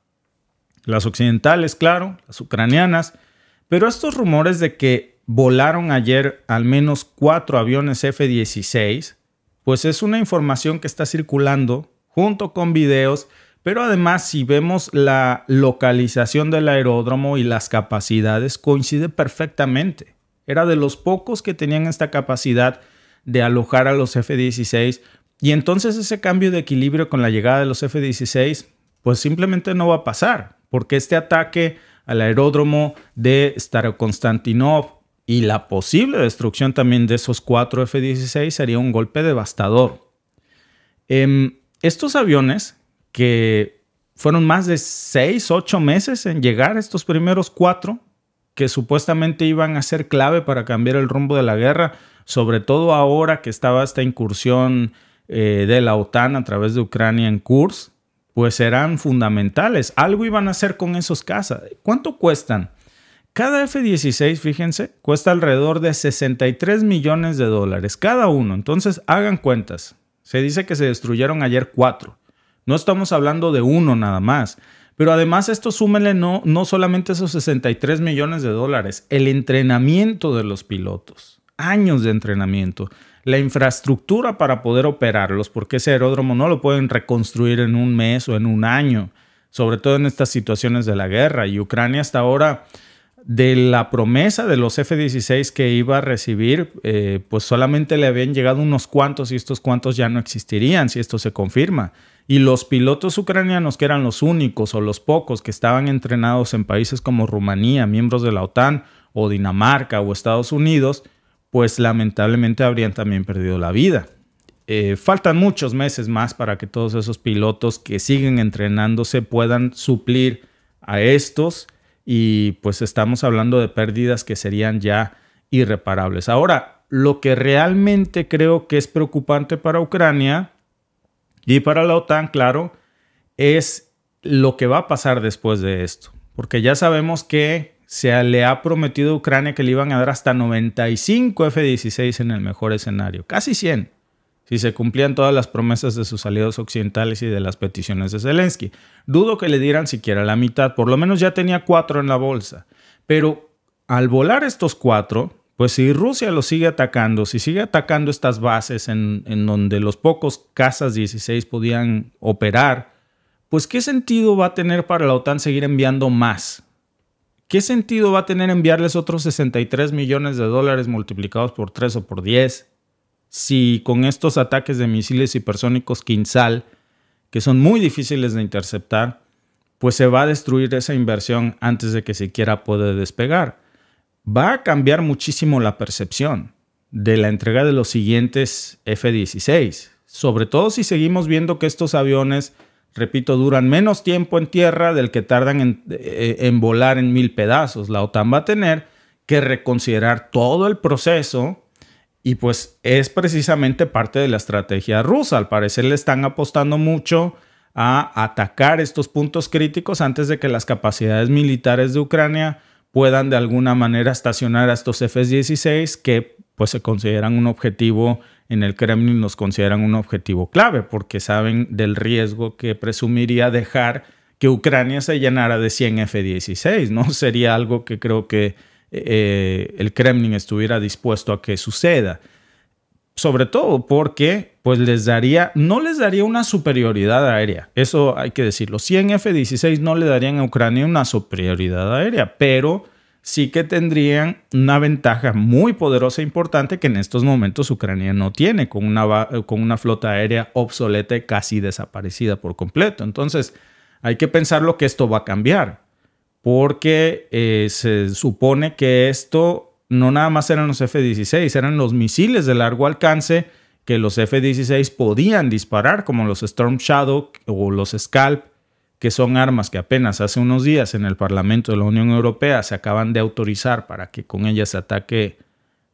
Las occidentales, claro, las ucranianas. Pero estos rumores de que volaron ayer al menos 4 aviones F-16, pues es una información que está circulando junto con videos. Pero además, si vemos la localización del aeródromo y las capacidades, coincide perfectamente. Era de los pocos que tenían esta capacidad de alojar a los F-16. Y entonces ese cambio de equilibrio con la llegada de los F-16, pues simplemente no va a pasar. Porque este ataque al aeródromo de Starokonstantinov y la posible destrucción también de esos 4 F-16 sería un golpe devastador. Estos aviones, que fueron más de 6-8 meses en llegar estos primeros 4, que supuestamente iban a ser clave para cambiar el rumbo de la guerra, sobre todo ahora que estaba esta incursión de la OTAN a través de Ucrania en Kursk, pues serán fundamentales. Algo iban a hacer con esos cazas. ¿Cuánto cuestan? Cada F-16, fíjense, cuesta alrededor de $63 millones cada uno. Entonces, hagan cuentas. Se dice que se destruyeron ayer 4. No estamos hablando de uno nada más. Pero además esto súmele no solamente esos $63 millones, el entrenamiento de los pilotos, años de entrenamiento, la infraestructura para poder operarlos, porque ese aeródromo no lo pueden reconstruir en un mes o en un año, sobre todo en estas situaciones de la guerra. Y Ucrania hasta ahora, de la promesa de los F-16 que iba a recibir, pues solamente le habían llegado unos cuantos y estos cuantos ya no existirían si esto se confirma. Y los pilotos ucranianos, que eran los únicos o los pocos que estaban entrenados en países como Rumanía, miembros de la OTAN, o Dinamarca o Estados Unidos, pues lamentablemente habrían también perdido la vida. Faltan muchos meses más para que todos esos pilotos que siguen entrenándose puedan suplir a estos, y pues estamos hablando de pérdidas que serían ya irreparables. Ahora, lo que realmente creo que es preocupante para Ucrania y para la OTAN, claro, es lo que va a pasar después de esto. Porque ya sabemos que se le ha prometido a Ucrania que le iban a dar hasta 95 F-16 en el mejor escenario. Casi 100, si se cumplían todas las promesas de sus aliados occidentales y de las peticiones de Zelensky. Dudo que le dieran siquiera la mitad. Por lo menos ya tenía 4 en la bolsa. Pero al volar estos 4... pues si Rusia lo sigue atacando, si sigue atacando estas bases en donde los pocos cazas 16 podían operar, pues ¿qué sentido va a tener para la OTAN seguir enviando más? ¿Qué sentido va a tener enviarles otros $63 millones multiplicados por 3 o por 10? Si con estos ataques de misiles hipersónicos Kinzhal, que son muy difíciles de interceptar, pues se va a destruir esa inversión antes de que siquiera pueda despegar. Va a cambiar muchísimo la percepción de la entrega de los siguientes F-16. Sobre todo si seguimos viendo que estos aviones, repito, duran menos tiempo en tierra del que tardan en volar en 1000 pedazos. La OTAN va a tener que reconsiderar todo el proceso y pues es precisamente parte de la estrategia rusa. Al parecer le están apostando mucho a atacar estos puntos críticos antes de que las capacidades militares de Ucrania puedan de alguna manera estacionar a estos F-16 que pues se consideran un objetivo, en el Kremlin los consideran un objetivo clave porque saben del riesgo que presumiría dejar que Ucrania se llenara de 100 F-16. No sería algo que creo que el Kremlin estuviera dispuesto a que suceda. Sobre todo porque pues no les daría una superioridad aérea. Eso hay que decirlo. 100 F-16 no le darían a Ucrania una superioridad aérea, pero sí que tendrían una ventaja muy poderosa e importante que en estos momentos Ucrania no tiene, con una flota aérea obsoleta y casi desaparecida por completo. Entonces hay que pensar lo que esto va a cambiar. porque se supone que esto no nada más eran los F-16, eran los misiles de largo alcance que los F-16 podían disparar, como los Storm Shadow o los Scalp, que son armas que apenas hace unos días en el Parlamento de la Unión Europea se acaban de autorizar para que con ellas se ataque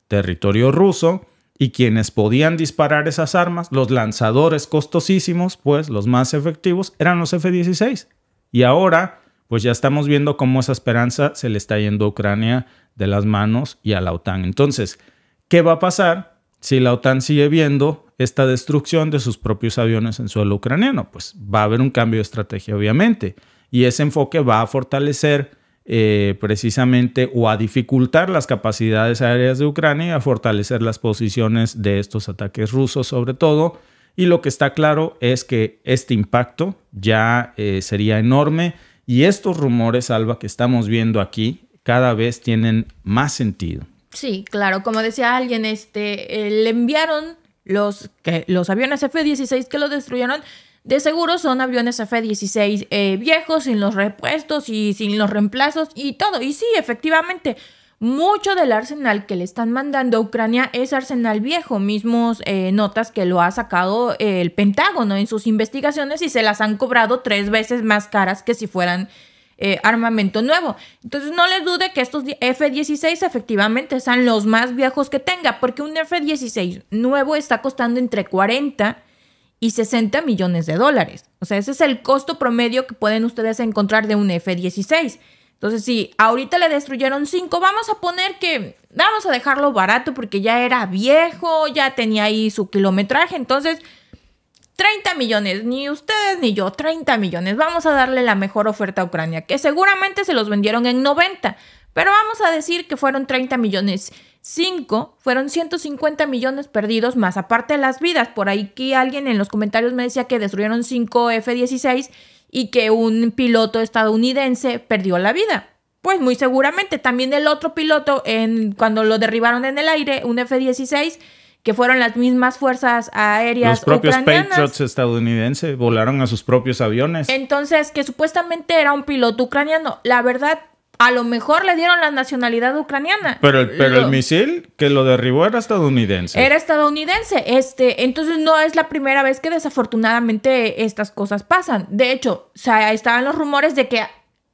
territorio ruso, y quienes podían disparar esas armas, los lanzadores costosísimos, pues los más efectivos, eran los F-16. Y ahora, pues ya estamos viendo cómo esa esperanza se le está yendo a Ucrania de las manos y a la OTAN. Entonces, ¿qué va a pasar si la OTAN sigue viendo esta destrucción de sus propios aviones en suelo ucraniano? Pues va a haber un cambio de estrategia, obviamente, y ese enfoque va a fortalecer precisamente o a dificultar las capacidades aéreas de Ucrania y a fortalecer las posiciones de estos ataques rusos sobre todo. Y lo que está claro es que este impacto ya sería enorme, y estos rumores, Alba, que estamos viendo aquí cada vez tienen más sentido. Sí, claro, como decía alguien, le enviaron los aviones F-16 que lo destruyeron. De seguro son aviones F-16 viejos, sin los repuestos y sin los reemplazos y todo. Y sí, efectivamente, mucho del arsenal que le están mandando a Ucrania es arsenal viejo. Mismos notas que lo ha sacado el Pentágono en sus investigaciones, y se las han cobrado 3 veces más caras que si fueran armamento nuevo. Entonces no les dude que estos F-16 efectivamente sean los más viejos que tenga, porque un F-16 nuevo está costando entre 40 y 60 millones de dólares. O sea, ese es el costo promedio que pueden ustedes encontrar de un F-16. Entonces, si ahorita le destruyeron 5, vamos a dejarlo barato porque ya era viejo, ya tenía ahí su kilometraje. Entonces, 30 millones, ni ustedes ni yo, 30 millones. Vamos a darle la mejor oferta a Ucrania, que seguramente se los vendieron en 90, pero vamos a decir que fueron 30 millones. 5 fueron 150 millones perdidos, más aparte de las vidas. Por ahí que alguien en los comentarios me decía que destruyeron 5 F-16 y que un piloto estadounidense perdió la vida. Pues muy seguramente también el otro piloto, cuando lo derribaron en el aire, un F-16, que fueron las mismas fuerzas aéreas ucranianas. Los propios Patriots estadounidenses volaron a sus propios aviones. Entonces, que supuestamente era un piloto ucraniano. La verdad, a lo mejor le dieron la nacionalidad ucraniana. Pero el misil que lo derribó era estadounidense. Era estadounidense. Entonces no es la primera vez que desafortunadamente estas cosas pasan. De hecho, estaban los rumores de que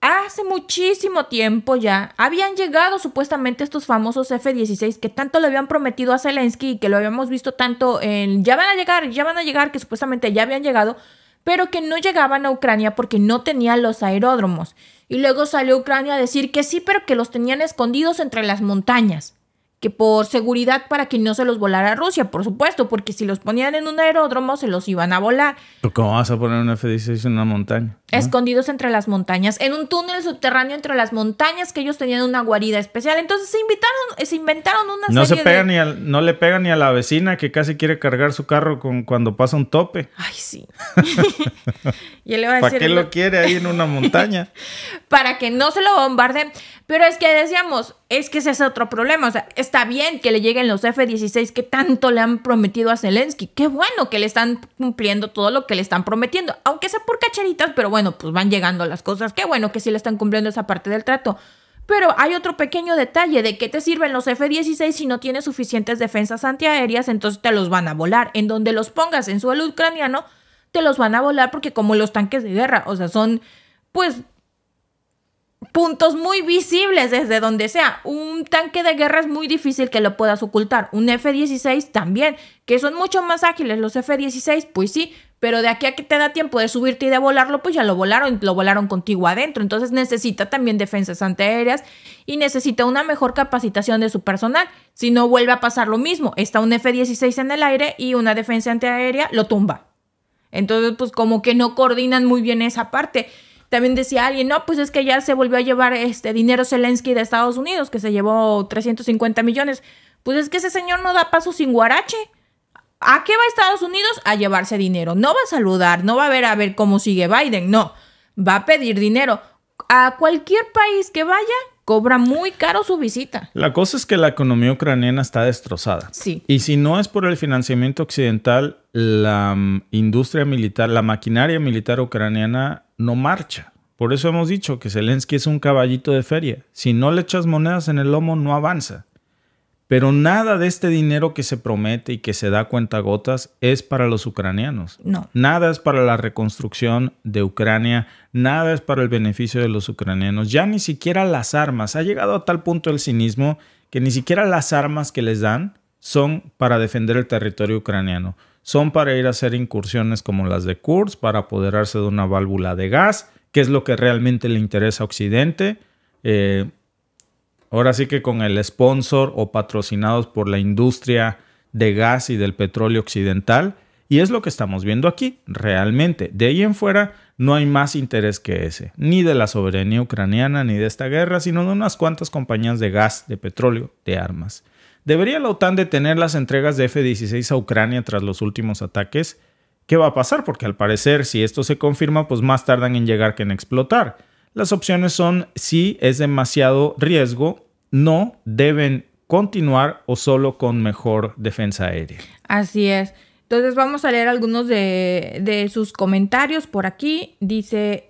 hace muchísimo tiempo ya habían llegado supuestamente estos famosos F-16 que tanto le habían prometido a Zelensky y que lo habíamos visto tanto en ya van a llegar, que supuestamente ya habían llegado, pero que no llegaban a Ucrania porque no tenían los aeródromos. Y luego salió Ucrania a decir que sí, pero que los tenían escondidos entre las montañas, que por seguridad para que no se los volara a Rusia, por supuesto, porque si los ponían en un aeródromo se los iban a volar. ¿Pero cómo vas a poner un F-16 en una montaña? Escondidos entre las montañas, en un túnel subterráneo entre las montañas, que ellos tenían una guarida especial. Entonces se inventaron una serie no le pega ni a la vecina que casi quiere cargar su carro cuando pasa un tope. Ay, sí. Y le va a decir, ¿para qué lo quiere ahí en una montaña? Para que no se lo bombarden. Pero es que decíamos, es que ese es otro problema. O sea, está bien que le lleguen los F-16 que tanto le han prometido a Zelensky. Qué bueno que le están cumpliendo todo lo que le están prometiendo. Aunque sea por cacheritas, pero bueno, pues van llegando las cosas. Qué bueno que sí le están cumpliendo esa parte del trato. Pero hay otro pequeño detalle. ¿De qué te sirven los F-16 si no tienes suficientes defensas antiaéreas? Entonces te los van a volar. En donde los pongas en suelo ucraniano, te los van a volar porque como los tanques de guerra. O sea, son pues puntos muy visibles desde donde sea. Un tanque de guerra es muy difícil que lo puedas ocultar. Un F-16 también, que son mucho más ágiles los F-16, pues sí, pero de aquí a que te da tiempo de subirte y de volarlo, pues ya lo volaron contigo adentro. Entonces necesita también defensas antiaéreas y necesita una mejor capacitación de su personal. Si no, vuelve a pasar lo mismo. Está un F-16 en el aire y una defensa antiaérea lo tumba. Entonces, pues como que no coordinan muy bien esa parte. También decía alguien, no, pues es que ya se volvió a llevar dinero Zelensky de Estados Unidos, que se llevó 350 millones. Pues es que ese señor no da paso sin guarache. ¿A qué va Estados Unidos? A llevarse dinero. No va a saludar, no va a ver cómo sigue Biden, no. Va a pedir dinero. A cualquier país que vaya, cobra muy caro su visita. La cosa es que la economía ucraniana está destrozada. Sí. Y si no es por el financiamiento occidental, la industria militar, la maquinaria militar ucraniana no marcha. Por eso hemos dicho que Zelensky es un caballito de feria. Si no le echas monedas en el lomo, no avanza. Pero nada de este dinero que se promete y que se da a cuentagotas es para los ucranianos. No. Nada es para la reconstrucción de Ucrania, nada es para el beneficio de los ucranianos. Ya ni siquiera las armas. Ha llegado a tal punto el cinismo que ni siquiera las armas que les dan son para defender el territorio ucraniano. Son para ir a hacer incursiones como las de Kursk, para apoderarse de una válvula de gas, que es lo que realmente le interesa a Occidente. Ahora sí que con el sponsor o patrocinados por la industria de gas y del petróleo occidental. Y es lo que estamos viendo aquí, realmente. De ahí en fuera no hay más interés que ese. Ni de la soberanía ucraniana, ni de esta guerra, sino de unas cuantas compañías de gas, de petróleo, de armas. ¿Debería la OTAN detener las entregas de F-16 a Ucrania tras los últimos ataques? ¿Qué va a pasar? Porque al parecer, si esto se confirma, pues más tardan en llegar que en explotar. Las opciones son sí, es demasiado riesgo, no, deben continuar o solo con mejor defensa aérea. Así es. Entonces vamos a leer algunos de sus comentarios por aquí. Dice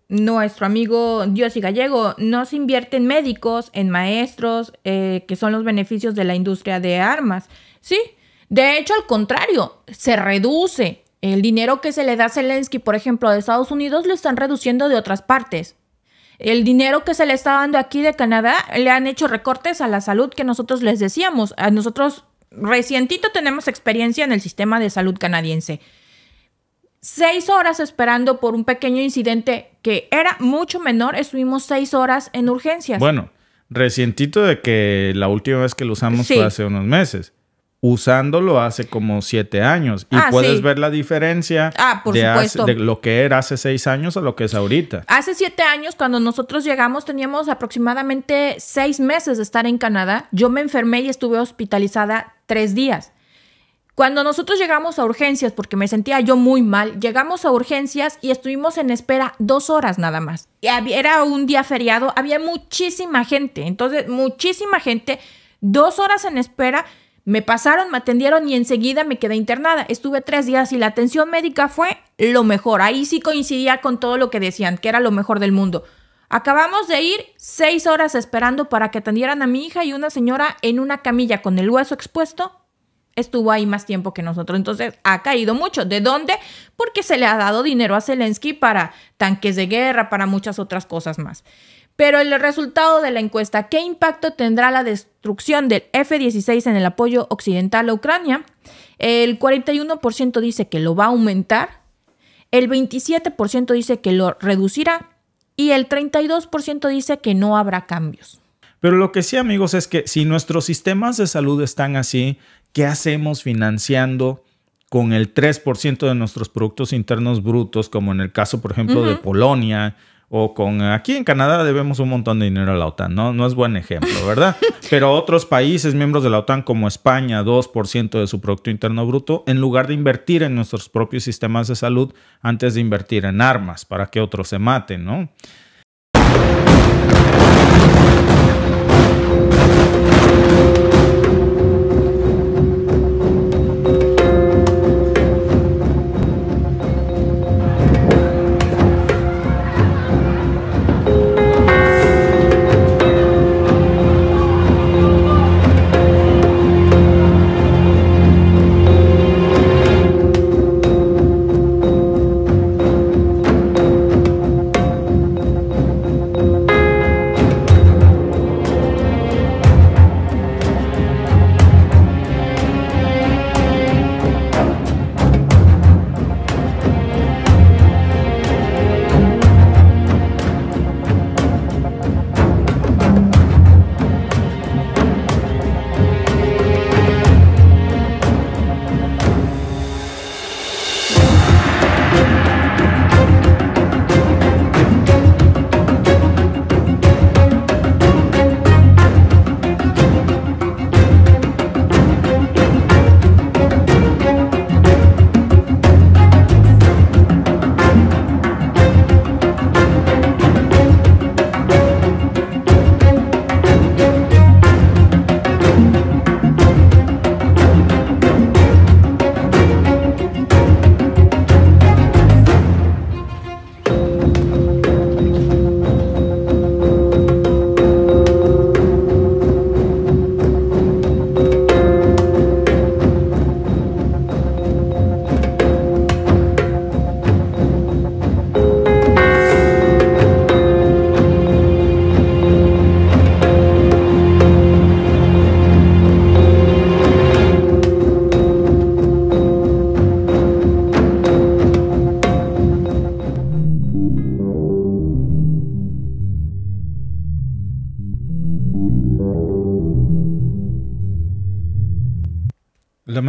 nuestro amigo Diosy Gallego, no se invierte en médicos, en maestros, que son los beneficios de la industria de armas. Sí, de hecho al contrario, se reduce. El dinero que se le da a Zelensky, por ejemplo, de Estados Unidos, lo están reduciendo de otras partes. El dinero que se le está dando aquí de Canadá, le han hecho recortes a la salud que nosotros les decíamos. A nosotros recientito tenemos experiencia en el sistema de salud canadiense. 6 horas esperando por un pequeño incidente que era mucho menor, estuvimos 6 horas en urgencias. Bueno, recientito de que la última vez que lo usamos fue hace unos meses. Usándolo hace como 7 años. Y puedes ver la diferencia de lo que era hace 6 años a lo que es ahorita. Hace 7 años, cuando nosotros llegamos, teníamos aproximadamente 6 meses de estar en Canadá. Yo me enfermé y estuve hospitalizada 3 días. Cuando nosotros llegamos a urgencias, porque me sentía yo muy mal, llegamos a urgencias y estuvimos en espera 2 horas nada más. Y era un día feriado, había muchísima gente. Entonces, muchísima gente, 2 horas en espera. Me pasaron, me atendieron y enseguida me quedé internada. Estuve 3 días y la atención médica fue lo mejor. Ahí sí coincidía con todo lo que decían, que era lo mejor del mundo. Acabamos de ir 6 horas esperando para que atendieran a mi hija y una señora en una camilla con el hueso expuesto estuvo ahí más tiempo que nosotros. Entonces ha caído mucho. ¿De dónde? Porque se le ha dado dinero a Zelensky para tanques de guerra, para muchas otras cosas más. Pero el resultado de la encuesta, ¿qué impacto tendrá la destrucción del F-16 en el apoyo occidental a Ucrania? El 41% dice que lo va a aumentar, el 27% dice que lo reducirá y el 32% dice que no habrá cambios. Pero lo que sí, amigos, es que si nuestros sistemas de salud están así, ¿qué hacemos financiando con el 3% de nuestros productos internos brutos, como en el caso, por ejemplo, de Polonia? O con aquí en Canadá debemos un montón de dinero a la OTAN, ¿no? No es buen ejemplo, ¿verdad? Pero otros países miembros de la OTAN como España, 2% de su Producto Interno Bruto, en lugar de invertir en nuestros propios sistemas de salud, antes de invertir en armas para que otros se maten, ¿no?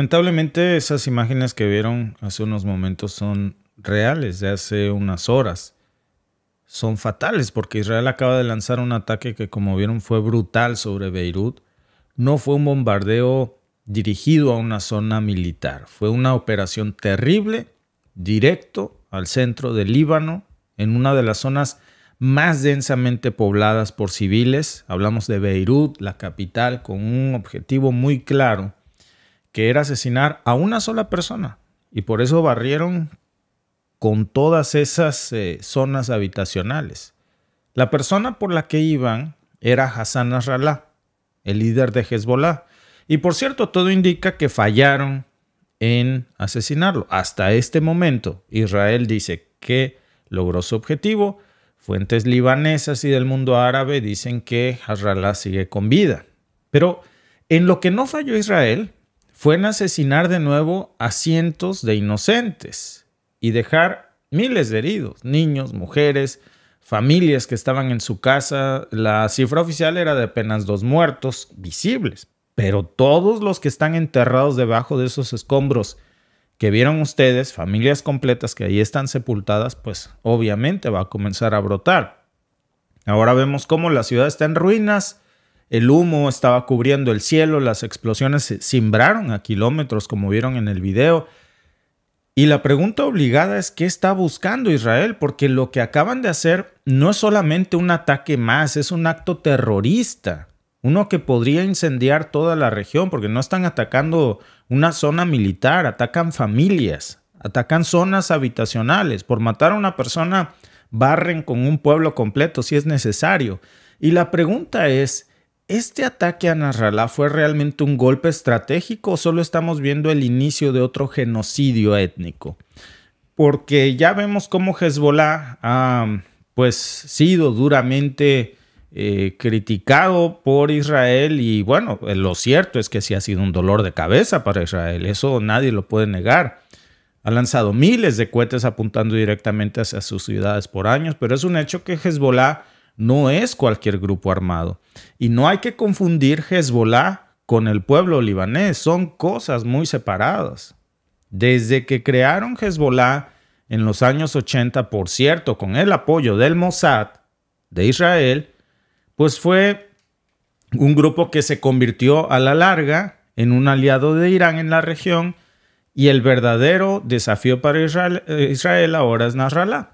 lamentablemente esas imágenes que vieron hace unos momentos son reales, de hace unas horas. Son fatales porque Israel acaba de lanzar un ataque que, como vieron, fue brutal sobre Beirut. No fue un bombardeo dirigido a una zona militar. Fue una operación terrible, directo al centro del Líbano, en una de las zonas más densamente pobladas por civiles. Hablamos de Beirut, la capital, con un objetivo muy claro, que era asesinar a una sola persona. Y por eso barrieron con todas esas zonas habitacionales. La persona por la que iban era Hassan Nasrallah, el líder de Hezbollah. Y por cierto, todo indica que fallaron en asesinarlo. Hasta este momento, Israel dice que logró su objetivo. Fuentes libanesas y del mundo árabe dicen que Nasrallah sigue con vida. Pero en lo que no falló Israel fue en asesinar de nuevo a cientos de inocentes y dejar miles de heridos, niños, mujeres, familias que estaban en su casa. La cifra oficial era de apenas 2 muertos visibles, pero todos los que están enterrados debajo de esos escombros que vieron ustedes, familias completas que ahí están sepultadas, pues obviamente va a comenzar a brotar. Ahora vemos cómo la ciudad está en ruinas, el humo estaba cubriendo el cielo, las explosiones se cimbraron a kilómetros, como vieron en el video. Y la pregunta obligada es: ¿qué está buscando Israel? Porque lo que acaban de hacer no es solamente un ataque más, es un acto terrorista. Uno que podría incendiar toda la región, porque no están atacando una zona militar, atacan familias, atacan zonas habitacionales. Por matar a una persona, barren con un pueblo completo si es necesario. Y la pregunta es: ¿este ataque a Nasrallah fue realmente un golpe estratégico o solo estamos viendo el inicio de otro genocidio étnico? Porque ya vemos cómo Hezbollah ha sido duramente criticado por Israel y bueno, lo cierto es que sí ha sido un dolor de cabeza para Israel, eso nadie lo puede negar. Ha lanzado miles de cohetes apuntando directamente hacia sus ciudades por años, pero es un hecho que Hezbollah no es cualquier grupo armado. Y no hay que confundir Hezbollah con el pueblo libanés. Son cosas muy separadas. Desde que crearon Hezbollah en los años 80, por cierto, con el apoyo del Mossad de Israel, pues fue un grupo que se convirtió a la larga en un aliado de Irán en la región. Y el verdadero desafío para Israel ahora es Nasrallah,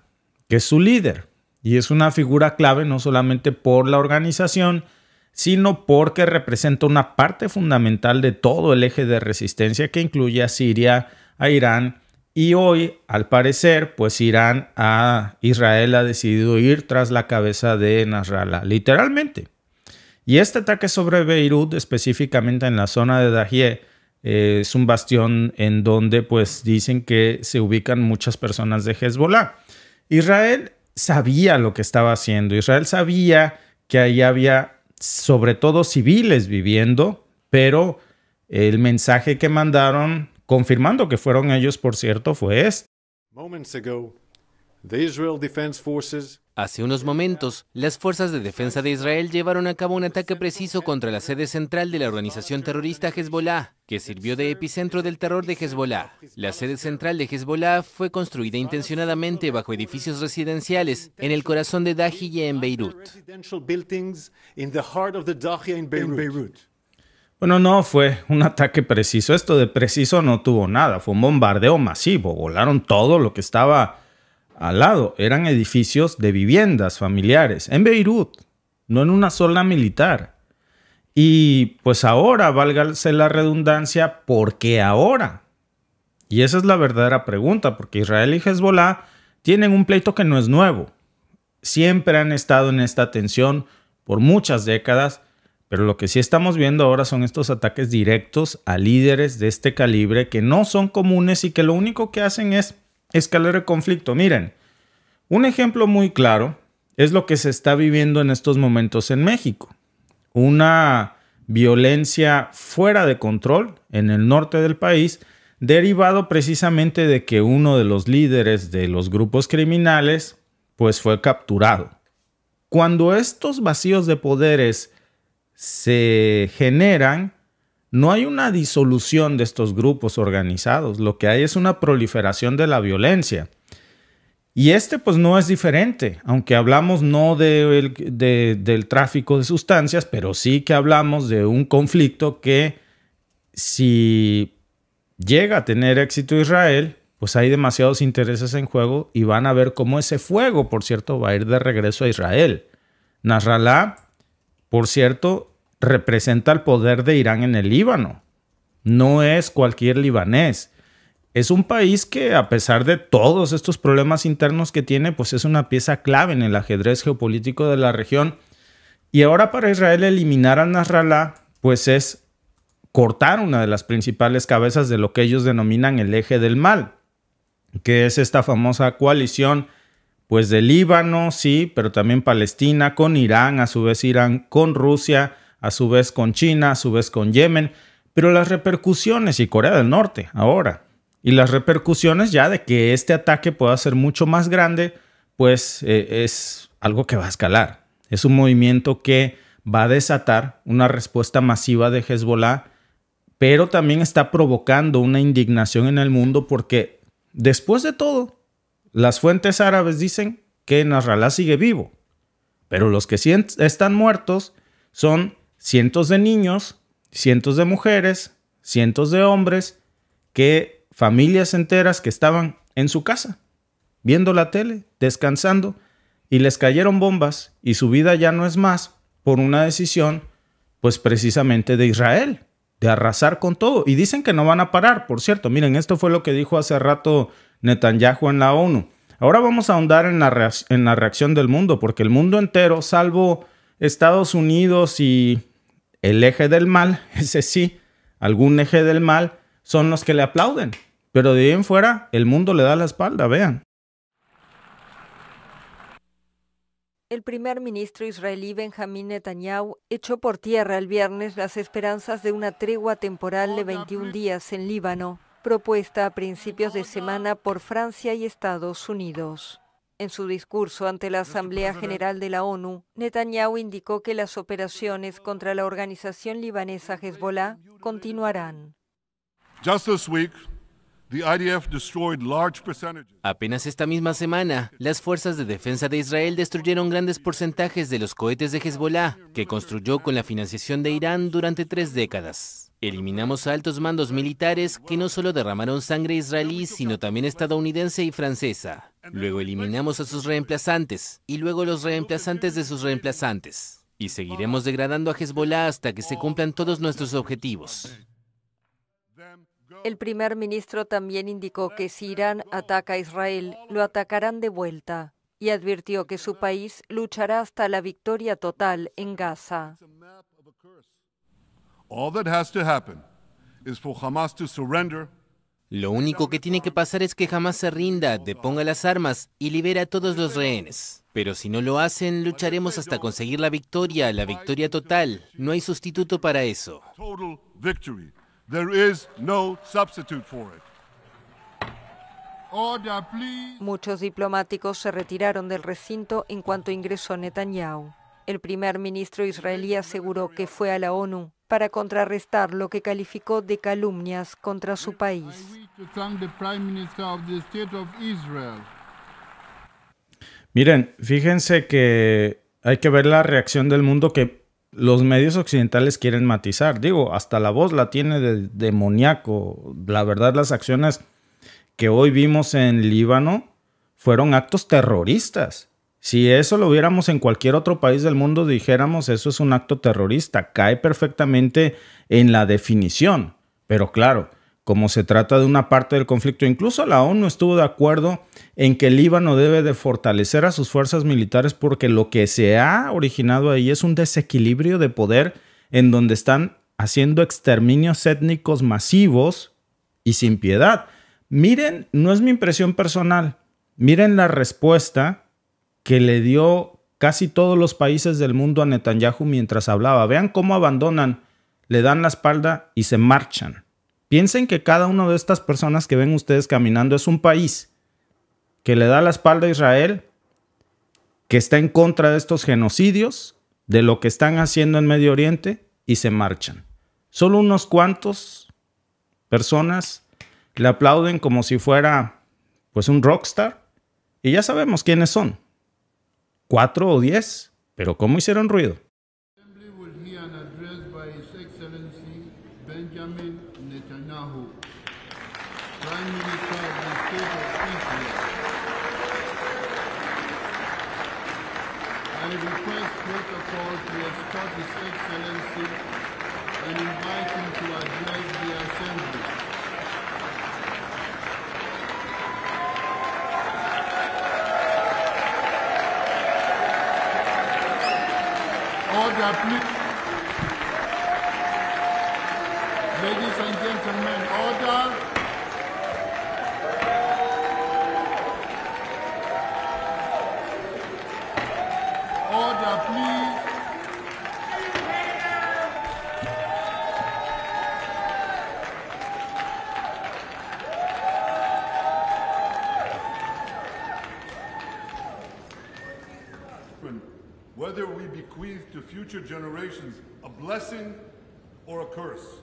que es su líder. Y es una figura clave no solamente por la organización, sino porque representa una parte fundamental de todo el eje de resistencia que incluye a Siria, a Irán. Y hoy, al parecer, pues Israel ha decidido ir tras la cabeza de Nasrallah, literalmente. Y este ataque sobre Beirut, específicamente en la zona de Dahiyeh, es un bastión en donde pues dicen que se ubican muchas personas de Hezbollah. Israel sabía lo que estaba haciendo. Israel sabía que ahí había sobre todo civiles viviendo, pero el mensaje que mandaron, confirmando que fueron ellos, por cierto, fue este. Hace unos momentos, las fuerzas de defensa de Israel llevaron a cabo un ataque preciso contra la sede central de la organización terrorista Hezbollah, que sirvió de epicentro del terror de Hezbollah. La sede central de Hezbollah fue construida intencionadamente bajo edificios residenciales en el corazón de Dahiyeh en Beirut. Bueno, no fue un ataque preciso. Esto de preciso no tuvo nada. Fue un bombardeo masivo. Volaron todo lo que estaba al lado. Eran edificios de viviendas familiares en Beirut, no en una zona militar. Y pues ahora, válgase la redundancia, ¿por qué ahora? Y esa es la verdadera pregunta, porque Israel y Hezbollah tienen un pleito que no es nuevo. Siempre han estado en esta tensión por muchas décadas, pero lo que sí estamos viendo ahora son estos ataques directos a líderes de este calibre que no son comunes y que lo único que hacen es escalar el conflicto. Miren, un ejemplo muy claro es lo que se está viviendo en estos momentos en México. Una violencia fuera de control en el norte del país, derivado precisamente de que uno de los líderes de los grupos criminales pues fue capturado. Cuando estos vacíos de poderes se generan, no hay una disolución de estos grupos organizados, lo que hay es una proliferación de la violencia. Y pues no es diferente, aunque hablamos no del tráfico de sustancias, pero sí que hablamos de un conflicto que si llega a tener éxito Israel, pues hay demasiados intereses en juego y van a ver cómo ese fuego, por cierto, va a ir de regreso a Israel. Nasrallah, por cierto, representa el poder de Irán en el Líbano. No es cualquier libanés. Es un país que, a pesar de todos estos problemas internos que tiene, pues es una pieza clave en el ajedrez geopolítico de la región. Y ahora para Israel eliminar a Nasrallah, pues es cortar una de las principales cabezas de lo que ellos denominan el eje del mal, que es esta famosa coalición pues de Líbano, sí, pero también Palestina, con Irán, a su vez Irán con Rusia, a su vez con China, a su vez con Yemen, pero las repercusiones, y Corea del Norte ahora, y las repercusiones ya de que este ataque pueda ser mucho más grande, pues es algo que va a escalar. Es un movimiento que va a desatar una respuesta masiva de Hezbollah, pero también está provocando una indignación en el mundo porque, después de todo, las fuentes árabes dicen que Nasrallah sigue vivo, pero los que sí están muertos son cientos de niños, cientos de mujeres, cientos de hombres, familias enteras que estaban en su casa, viendo la tele, descansando, y les cayeron bombas y su vida ya no es más por una decisión, pues precisamente de Israel, de arrasar con todo. Y dicen que no van a parar, por cierto. Miren, esto fue lo que dijo hace rato Netanyahu en la ONU. Ahora vamos a ahondar en la reacción del mundo, porque el mundo entero, salvo Estados Unidos y el eje del mal, ese sí, algún eje del mal, son los que le aplauden. Pero de ahí en fuera, el mundo le da la espalda, vean. El primer ministro israelí Benjamín Netanyahu echó por tierra el viernes las esperanzas de una tregua temporal de 21 días en Líbano, propuesta a principios de semana por Francia y Estados Unidos. En su discurso ante la Asamblea General de la ONU, Netanyahu indicó que las operaciones contra la organización libanesa Hezbollah continuarán. Apenas esta misma semana, las fuerzas de defensa de Israel destruyeron grandes porcentajes de los cohetes de Hezbollah, que construyó con la financiación de Irán durante 3 décadas. Eliminamos a altos mandos militares que no solo derramaron sangre israelí, sino también estadounidense y francesa. Luego eliminamos a sus reemplazantes, y luego los reemplazantes de sus reemplazantes. Y seguiremos degradando a Hezbollah hasta que se cumplan todos nuestros objetivos. El primer ministro también indicó que si Irán ataca a Israel, lo atacarán de vuelta, y advirtió que su país luchará hasta la victoria total en Gaza. Lo único que tiene que pasar es que Hamás se rinda, deponga las armas y libere a todos los rehenes. Pero si no lo hacen, lucharemos hasta conseguir la victoria total. No hay sustituto para eso. Muchos diplomáticos se retiraron del recinto en cuanto ingresó Netanyahu. El primer ministro israelí aseguró que fue a la ONU para contrarrestar lo que calificó de calumnias contra su país. Miren, fíjense que hay que ver la reacción del mundo que los medios occidentales quieren matizar. Digo, hasta la voz la tiene de demoníaco. La verdad, las acciones que hoy vimos en Líbano fueron actos terroristas. Si eso lo viéramos en cualquier otro país del mundo, dijéramos eso es un acto terrorista. Cae perfectamente en la definición. Pero claro, como se trata de una parte del conflicto, incluso la ONU estuvo de acuerdo en que el Líbano debe de fortalecer a sus fuerzas militares porque lo que se ha originado ahí es un desequilibrio de poder en donde están haciendo exterminios étnicos masivos y sin piedad. Miren, no es mi impresión personal, miren la respuesta que le dio casi todos los países del mundo a Netanyahu mientras hablaba. Vean cómo abandonan, le dan la espalda y se marchan. Piensen que cada una de estas personas que ven ustedes caminando es un país que le da la espalda a Israel, que está en contra de estos genocidios, de lo que están haciendo en Medio Oriente y se marchan. Solo unos cuantos personas le aplauden como si fuera pues un rockstar. Y ya sabemos quiénes son. 4 o 10. Pero ¿cómo hicieron ruido? I request protocol to escort His Excellency and invite him to address the Assembly. Order, please. Ladies and gentlemen, order. Order, please. Whether we bequeath to future generations a blessing or a curse.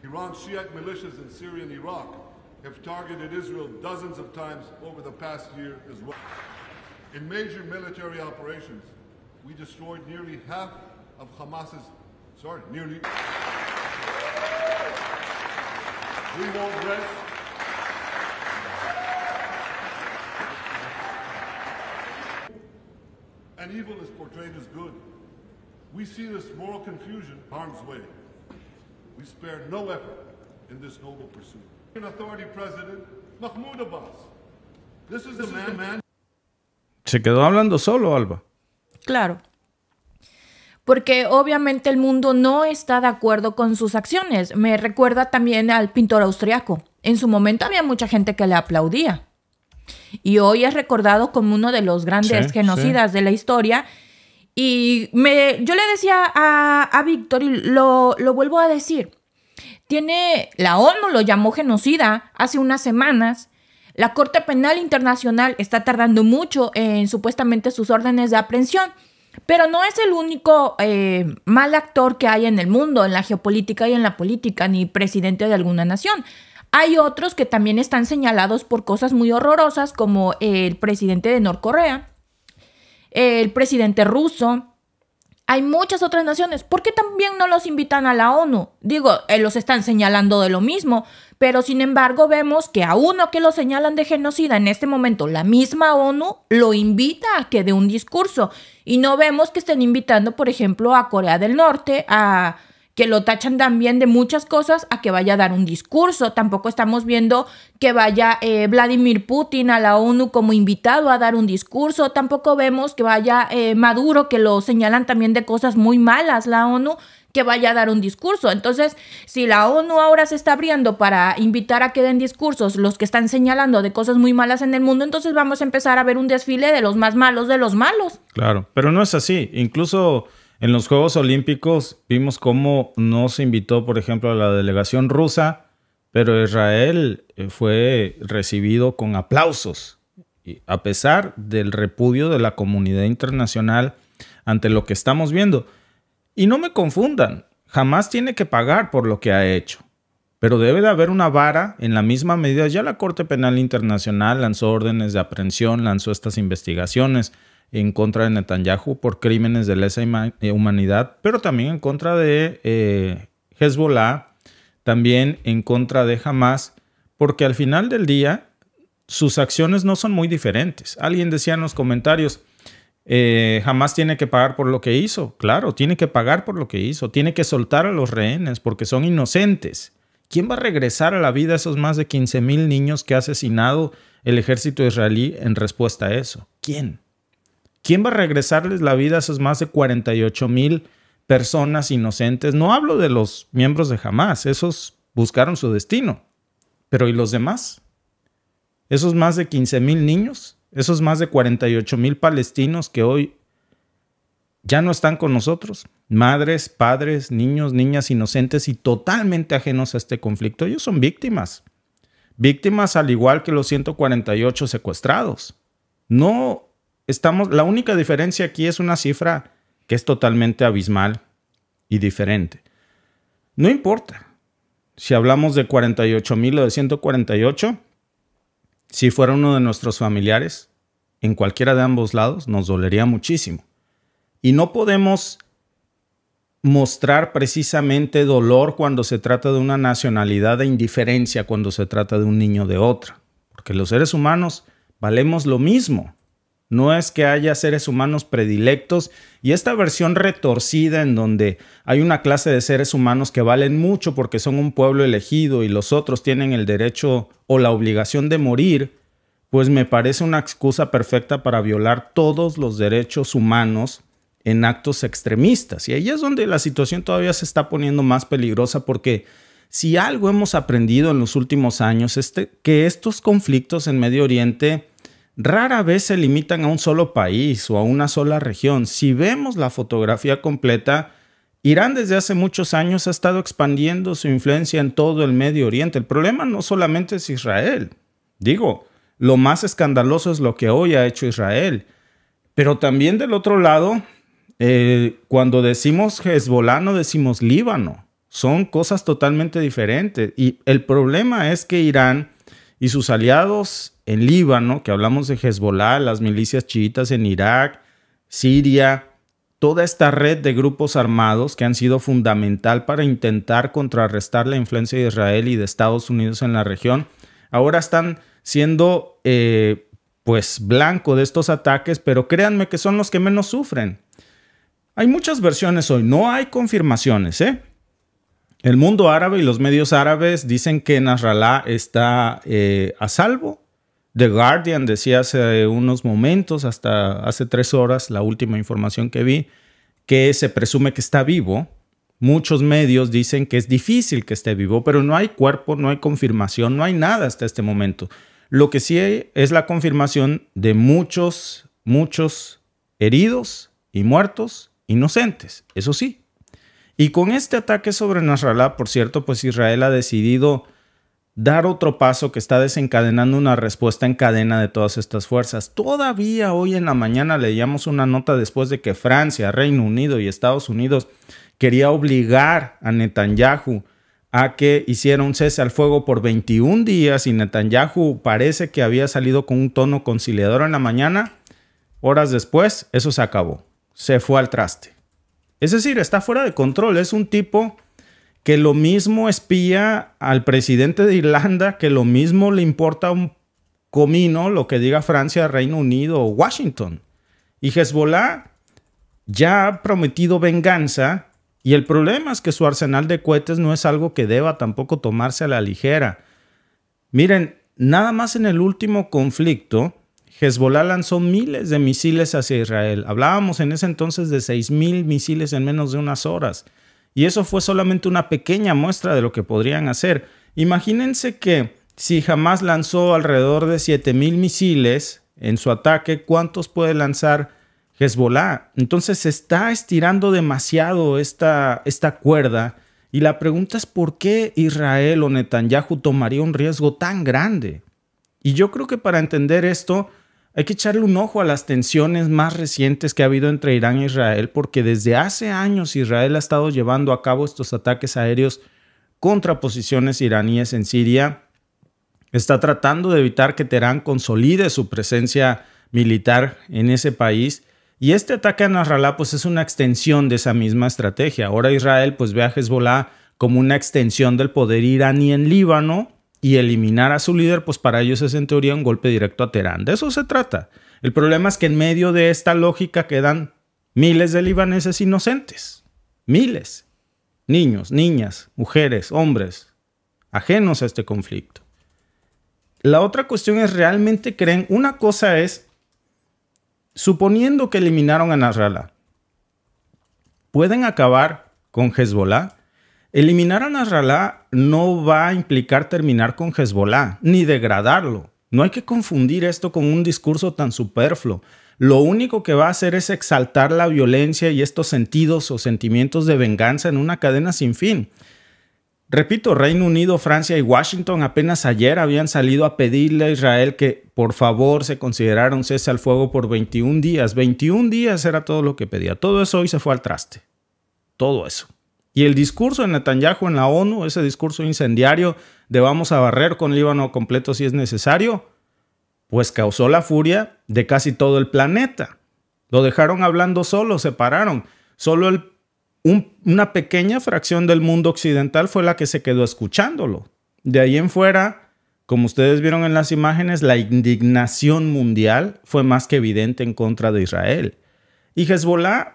Iran's Shiite militias in Syria and Iraq have targeted Israel dozens of times over the past year as well. In major military operations, we destroyed nearly half of Hamas's, nearly. We won't rest. And evil is portrayed as good. We see this moral confusion harm's way. We spared no effort in this noble pursuit. An authority president, Mahmoud Abbas. This is the man. Se quedó hablando solo, Alba. Claro. Porque obviamente el mundo no está de acuerdo con sus acciones. Me recuerda también al pintor austriaco. En su momento había mucha gente que le aplaudía. Y hoy es recordado como uno de los grandes genocidas de la historia. Y yo le decía a Víctor, y lo vuelvo a decir, la ONU lo llamó genocida hace unas semanas. La Corte Penal Internacional está tardando mucho en supuestamente sus órdenes de aprehensión, pero no es el único mal actor que hay en el mundo, en la geopolítica y en la política, ni presidente de alguna nación. Hay otros que también están señalados por cosas muy horrorosas, como el presidente de Norcorea, el presidente ruso. Hay muchas otras naciones. ¿Por qué también no los invitan a la ONU? Digo, los están señalando de lo mismo, pero sin embargo vemos que a uno que lo señalan de genocida en este momento, la misma ONU lo invita a que dé un discurso. Y no vemos que estén invitando, por ejemplo, a Corea del Norte, a que lo tachan también de muchas cosas, a que vaya a dar un discurso. Tampoco estamos viendo que vaya Vladimir Putin a la ONU como invitado a dar un discurso. Tampoco vemos que vaya Maduro, que lo señalan también de cosas muy malas, la ONU, que vaya a dar un discurso. Entonces, si la ONU ahora se está abriendo para invitar a que den discursos los que están señalando de cosas muy malas en el mundo, entonces vamos a empezar a ver un desfile de los más malos de los malos. Claro, pero no es así. Incluso en los Juegos Olímpicos vimos cómo no se invitó, por ejemplo, a la delegación rusa, pero Israel fue recibido con aplausos, a pesar del repudio de la comunidad internacional ante lo que estamos viendo. Y no me confundan, Hamás tiene que pagar por lo que ha hecho, pero debe de haber una vara en la misma medida. Ya la Corte Penal Internacional lanzó órdenes de aprehensión, lanzó estas investigaciones en contra de Netanyahu por crímenes de lesa humanidad, pero también en contra de Hezbollah, también en contra de Hamás, porque al final del día sus acciones no son muy diferentes. Alguien decía en los comentarios, Hamás tiene que pagar por lo que hizo. Claro, tiene que pagar por lo que hizo, tiene que soltar a los rehenes porque son inocentes. ¿Quién va a regresar a la vida a esos más de 15,000 niños que ha asesinado el ejército israelí en respuesta a eso? ¿Quién? ¿Quién va a regresarles la vida a esas más de 48,000 personas inocentes? No hablo de los miembros de Hamás, esos buscaron su destino. Pero ¿y los demás? Esos más de 15,000 niños, esos más de 48,000 palestinos que hoy ya no están con nosotros. Madres, padres, niños, niñas inocentes y totalmente ajenos a este conflicto. Ellos son víctimas. Víctimas al igual que los 148 secuestrados. La única diferencia aquí es una cifra que es totalmente abismal y diferente. No importa si hablamos de 48,000 o de 148, si fuera uno de nuestros familiares, en cualquiera de ambos lados, nos dolería muchísimo. Y no podemos mostrar precisamente dolor cuando se trata de una nacionalidad, de indiferencia cuando se trata de un niño de otra. Porque los seres humanos valemos lo mismo. No es que haya seres humanos predilectos y esta versión retorcida en donde hay una clase de seres humanos que valen mucho porque son un pueblo elegido y los otros tienen el derecho o la obligación de morir, pues me parece una excusa perfecta para violar todos los derechos humanos en actos extremistas. Y ahí es donde la situación todavía se está poniendo más peligrosa, porque si algo hemos aprendido en los últimos años es que estos conflictos en Medio Oriente rara vez se limitan a un solo país o a una sola región. Si vemos la fotografía completa, Irán desde hace muchos años ha estado expandiendo su influencia en todo el Medio Oriente. El problema no solamente es Israel. Digo, lo más escandaloso es lo que hoy ha hecho Israel. Pero también del otro lado, cuando decimos Hezbollah no decimos Líbano. Son cosas totalmente diferentes. Y el problema es que Irán y sus aliados en Líbano, que hablamos de Hezbollah, las milicias chiitas en Irak, Siria, toda esta red de grupos armados que han sido fundamental para intentar contrarrestar la influencia de Israel y de Estados Unidos en la región, ahora están siendo pues blanco de estos ataques, pero créanme que son los que menos sufren. Hay muchas versiones hoy, no hay confirmaciones, El mundo árabe y los medios árabes dicen que Nasrallah está a salvo. The Guardian decía hace unos momentos, hasta hace 3 horas, la última información que vi, que se presume que está vivo. Muchos medios dicen que es difícil que esté vivo, pero no hay cuerpo, no hay confirmación, no hay nada hasta este momento. Lo que sí hay es la confirmación de muchos heridos y muertos inocentes, eso sí. Y con este ataque sobre Nasrallah, por cierto, pues Israel ha decidido dar otro paso que está desencadenando una respuesta en cadena de todas estas fuerzas. Todavía hoy en la mañana leíamos una nota después de que Francia, Reino Unido y Estados Unidos quería obligar a Netanyahu a que hiciera un cese al fuego por 21 días y Netanyahu parece que había salido con un tono conciliador en la mañana. Horas después, eso se acabó. Se fue al traste. Es decir, está fuera de control. Es un tipo que lo mismo espía al presidente de Irlanda, que lo mismo le importa un comino lo que diga Francia, Reino Unido o Washington. Y Hezbollah ya ha prometido venganza y el problema es que su arsenal de cohetes no es algo que deba tampoco tomarse a la ligera. Miren, nada más en el último conflicto, Hezbollah lanzó miles de misiles hacia Israel. Hablábamos en ese entonces de 6,000 misiles en menos de unas horas. Y eso fue solamente una pequeña muestra de lo que podrían hacer. Imagínense que si Hamas lanzó alrededor de 7,000 misiles en su ataque, ¿cuántos puede lanzar Hezbollah? Entonces se está estirando demasiado esta cuerda. Y la pregunta es ¿por qué Israel o Netanyahu tomaría un riesgo tan grande? Y yo creo que para entender esto hay que echarle un ojo a las tensiones más recientes que ha habido entre Irán e Israel, porque desde hace años Israel ha estado llevando a cabo estos ataques aéreos contra posiciones iraníes en Siria. Está tratando de evitar que Teherán consolide su presencia militar en ese país. Y este ataque a Nasrallah pues es una extensión de esa misma estrategia. Ahora Israel pues ve a Hezbollah como una extensión del poder iraní en Líbano, y eliminar a su líder, pues para ellos es en teoría un golpe directo a Teherán. De eso se trata. El problema es que en medio de esta lógica quedan miles de libaneses inocentes. Miles. Niños, niñas, mujeres, hombres, ajenos a este conflicto. La otra cuestión es, ¿realmente creen? Una cosa es, suponiendo que eliminaron a Nasrallah, ¿pueden acabar con Hezbollah? Eliminar a Nasrallah no va a implicar terminar con Hezbollah, ni degradarlo. No hay que confundir esto con un discurso tan superfluo. Lo único que va a hacer es exaltar la violencia y estos sentidos o sentimientos de venganza en una cadena sin fin. Repito, Reino Unido, Francia y Washington apenas ayer habían salido a pedirle a Israel que por favor se considerara un cese al fuego por 21 días. 21 días era todo lo que pedía. Todo eso hoy se fue al traste. Todo eso. Y el discurso de Netanyahu en la ONU, ese discurso incendiario de vamos a barrer con Líbano completo si es necesario, pues causó la furia de casi todo el planeta. Lo dejaron hablando solo, se pararon. Solo una pequeña fracción del mundo occidental fue la que se quedó escuchándolo. De ahí en fuera, como ustedes vieron en las imágenes, la indignación mundial fue más que evidente en contra de Israel. Y Hezbollah,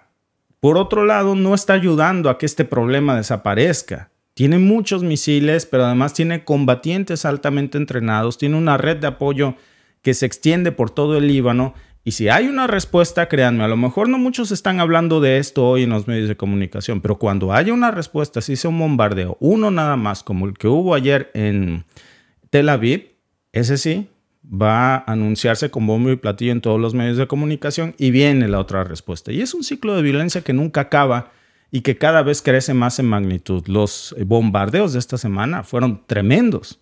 por otro lado, no está ayudando a que este problema desaparezca. Tiene muchos misiles, pero además tiene combatientes altamente entrenados, tiene una red de apoyo que se extiende por todo el Líbano. Y si hay una respuesta, créanme, a lo mejor no muchos están hablando de esto hoy en los medios de comunicación, pero cuando haya una respuesta, si sea un bombardeo, uno nada más, como el que hubo ayer en Tel Aviv, ese sí va a anunciarse con bombo y platillo en todos los medios de comunicación y viene la otra respuesta. Y es un ciclo de violencia que nunca acaba y que cada vez crece más en magnitud. Los bombardeos de esta semana fueron tremendos,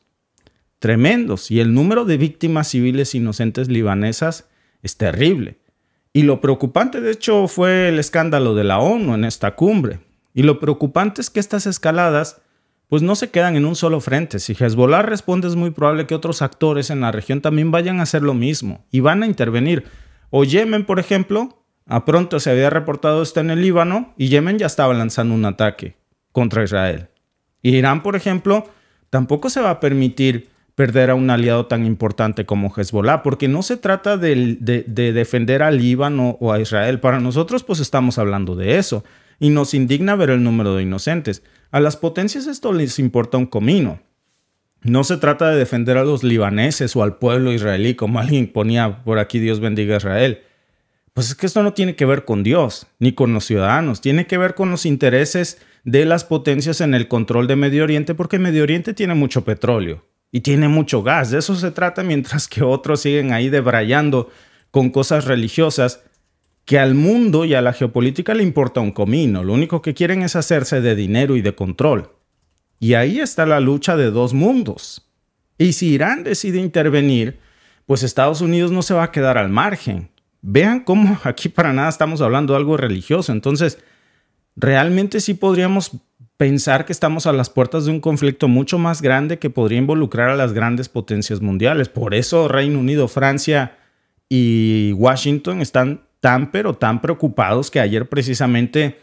tremendos. Y el número de víctimas civiles inocentes libanesas es terrible. Y lo preocupante, de hecho, fue el escándalo de la ONU en esta cumbre. Y lo preocupante es que estas escaladas pues no se quedan en un solo frente. Si Hezbollah responde, es muy probable que otros actores en la región también vayan a hacer lo mismo y van a intervenir. O Yemen, por ejemplo, a pronto se había reportado esto en el Líbano y Yemen ya estaba lanzando un ataque contra Israel. Y Irán, por ejemplo, tampoco se va a permitir perder a un aliado tan importante como Hezbollah, porque no se trata de defender al Líbano o a Israel. Para nosotros, pues estamos hablando de eso. Y nos indigna ver el número de inocentes. A las potencias esto les importa un comino. No se trata de defender a los libaneses o al pueblo israelí, como alguien ponía por aquí, Dios bendiga a Israel. Pues es que esto no tiene que ver con Dios, ni con los ciudadanos. Tiene que ver con los intereses de las potencias en el control de Medio Oriente, porque Medio Oriente tiene mucho petróleo y tiene mucho gas. De eso se trata, mientras que otros siguen ahí debrayando con cosas religiosas que al mundo y a la geopolítica le importa un comino. Lo único que quieren es hacerse de dinero y de control. Y ahí está la lucha de dos mundos. Y si Irán decide intervenir, pues Estados Unidos no se va a quedar al margen. Vean cómo aquí para nada estamos hablando de algo religioso. Entonces, realmente sí podríamos pensar que estamos a las puertas de un conflicto mucho más grande que podría involucrar a las grandes potencias mundiales. Por eso Reino Unido, Francia y Washington están tan preocupados que ayer precisamente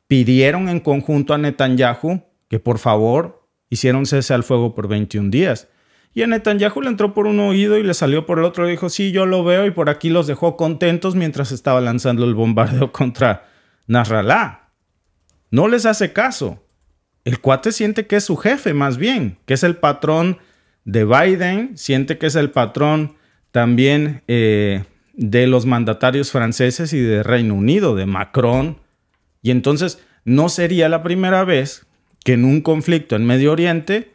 pidieron en conjunto a Netanyahu que por favor hiciera un cese al fuego por 21 días. Y a Netanyahu le entró por un oído y le salió por el otro. Le dijo, sí, yo lo veo, y por aquí los dejó contentos mientras estaba lanzando el bombardeo contra Nasrallah. No les hace caso. El cuate siente que es su jefe, más bien, que es el patrón de Biden, siente que es el patrón también de los mandatarios franceses y de Reino Unido, de Macron. Y entonces no sería la primera vez que en un conflicto en Medio Oriente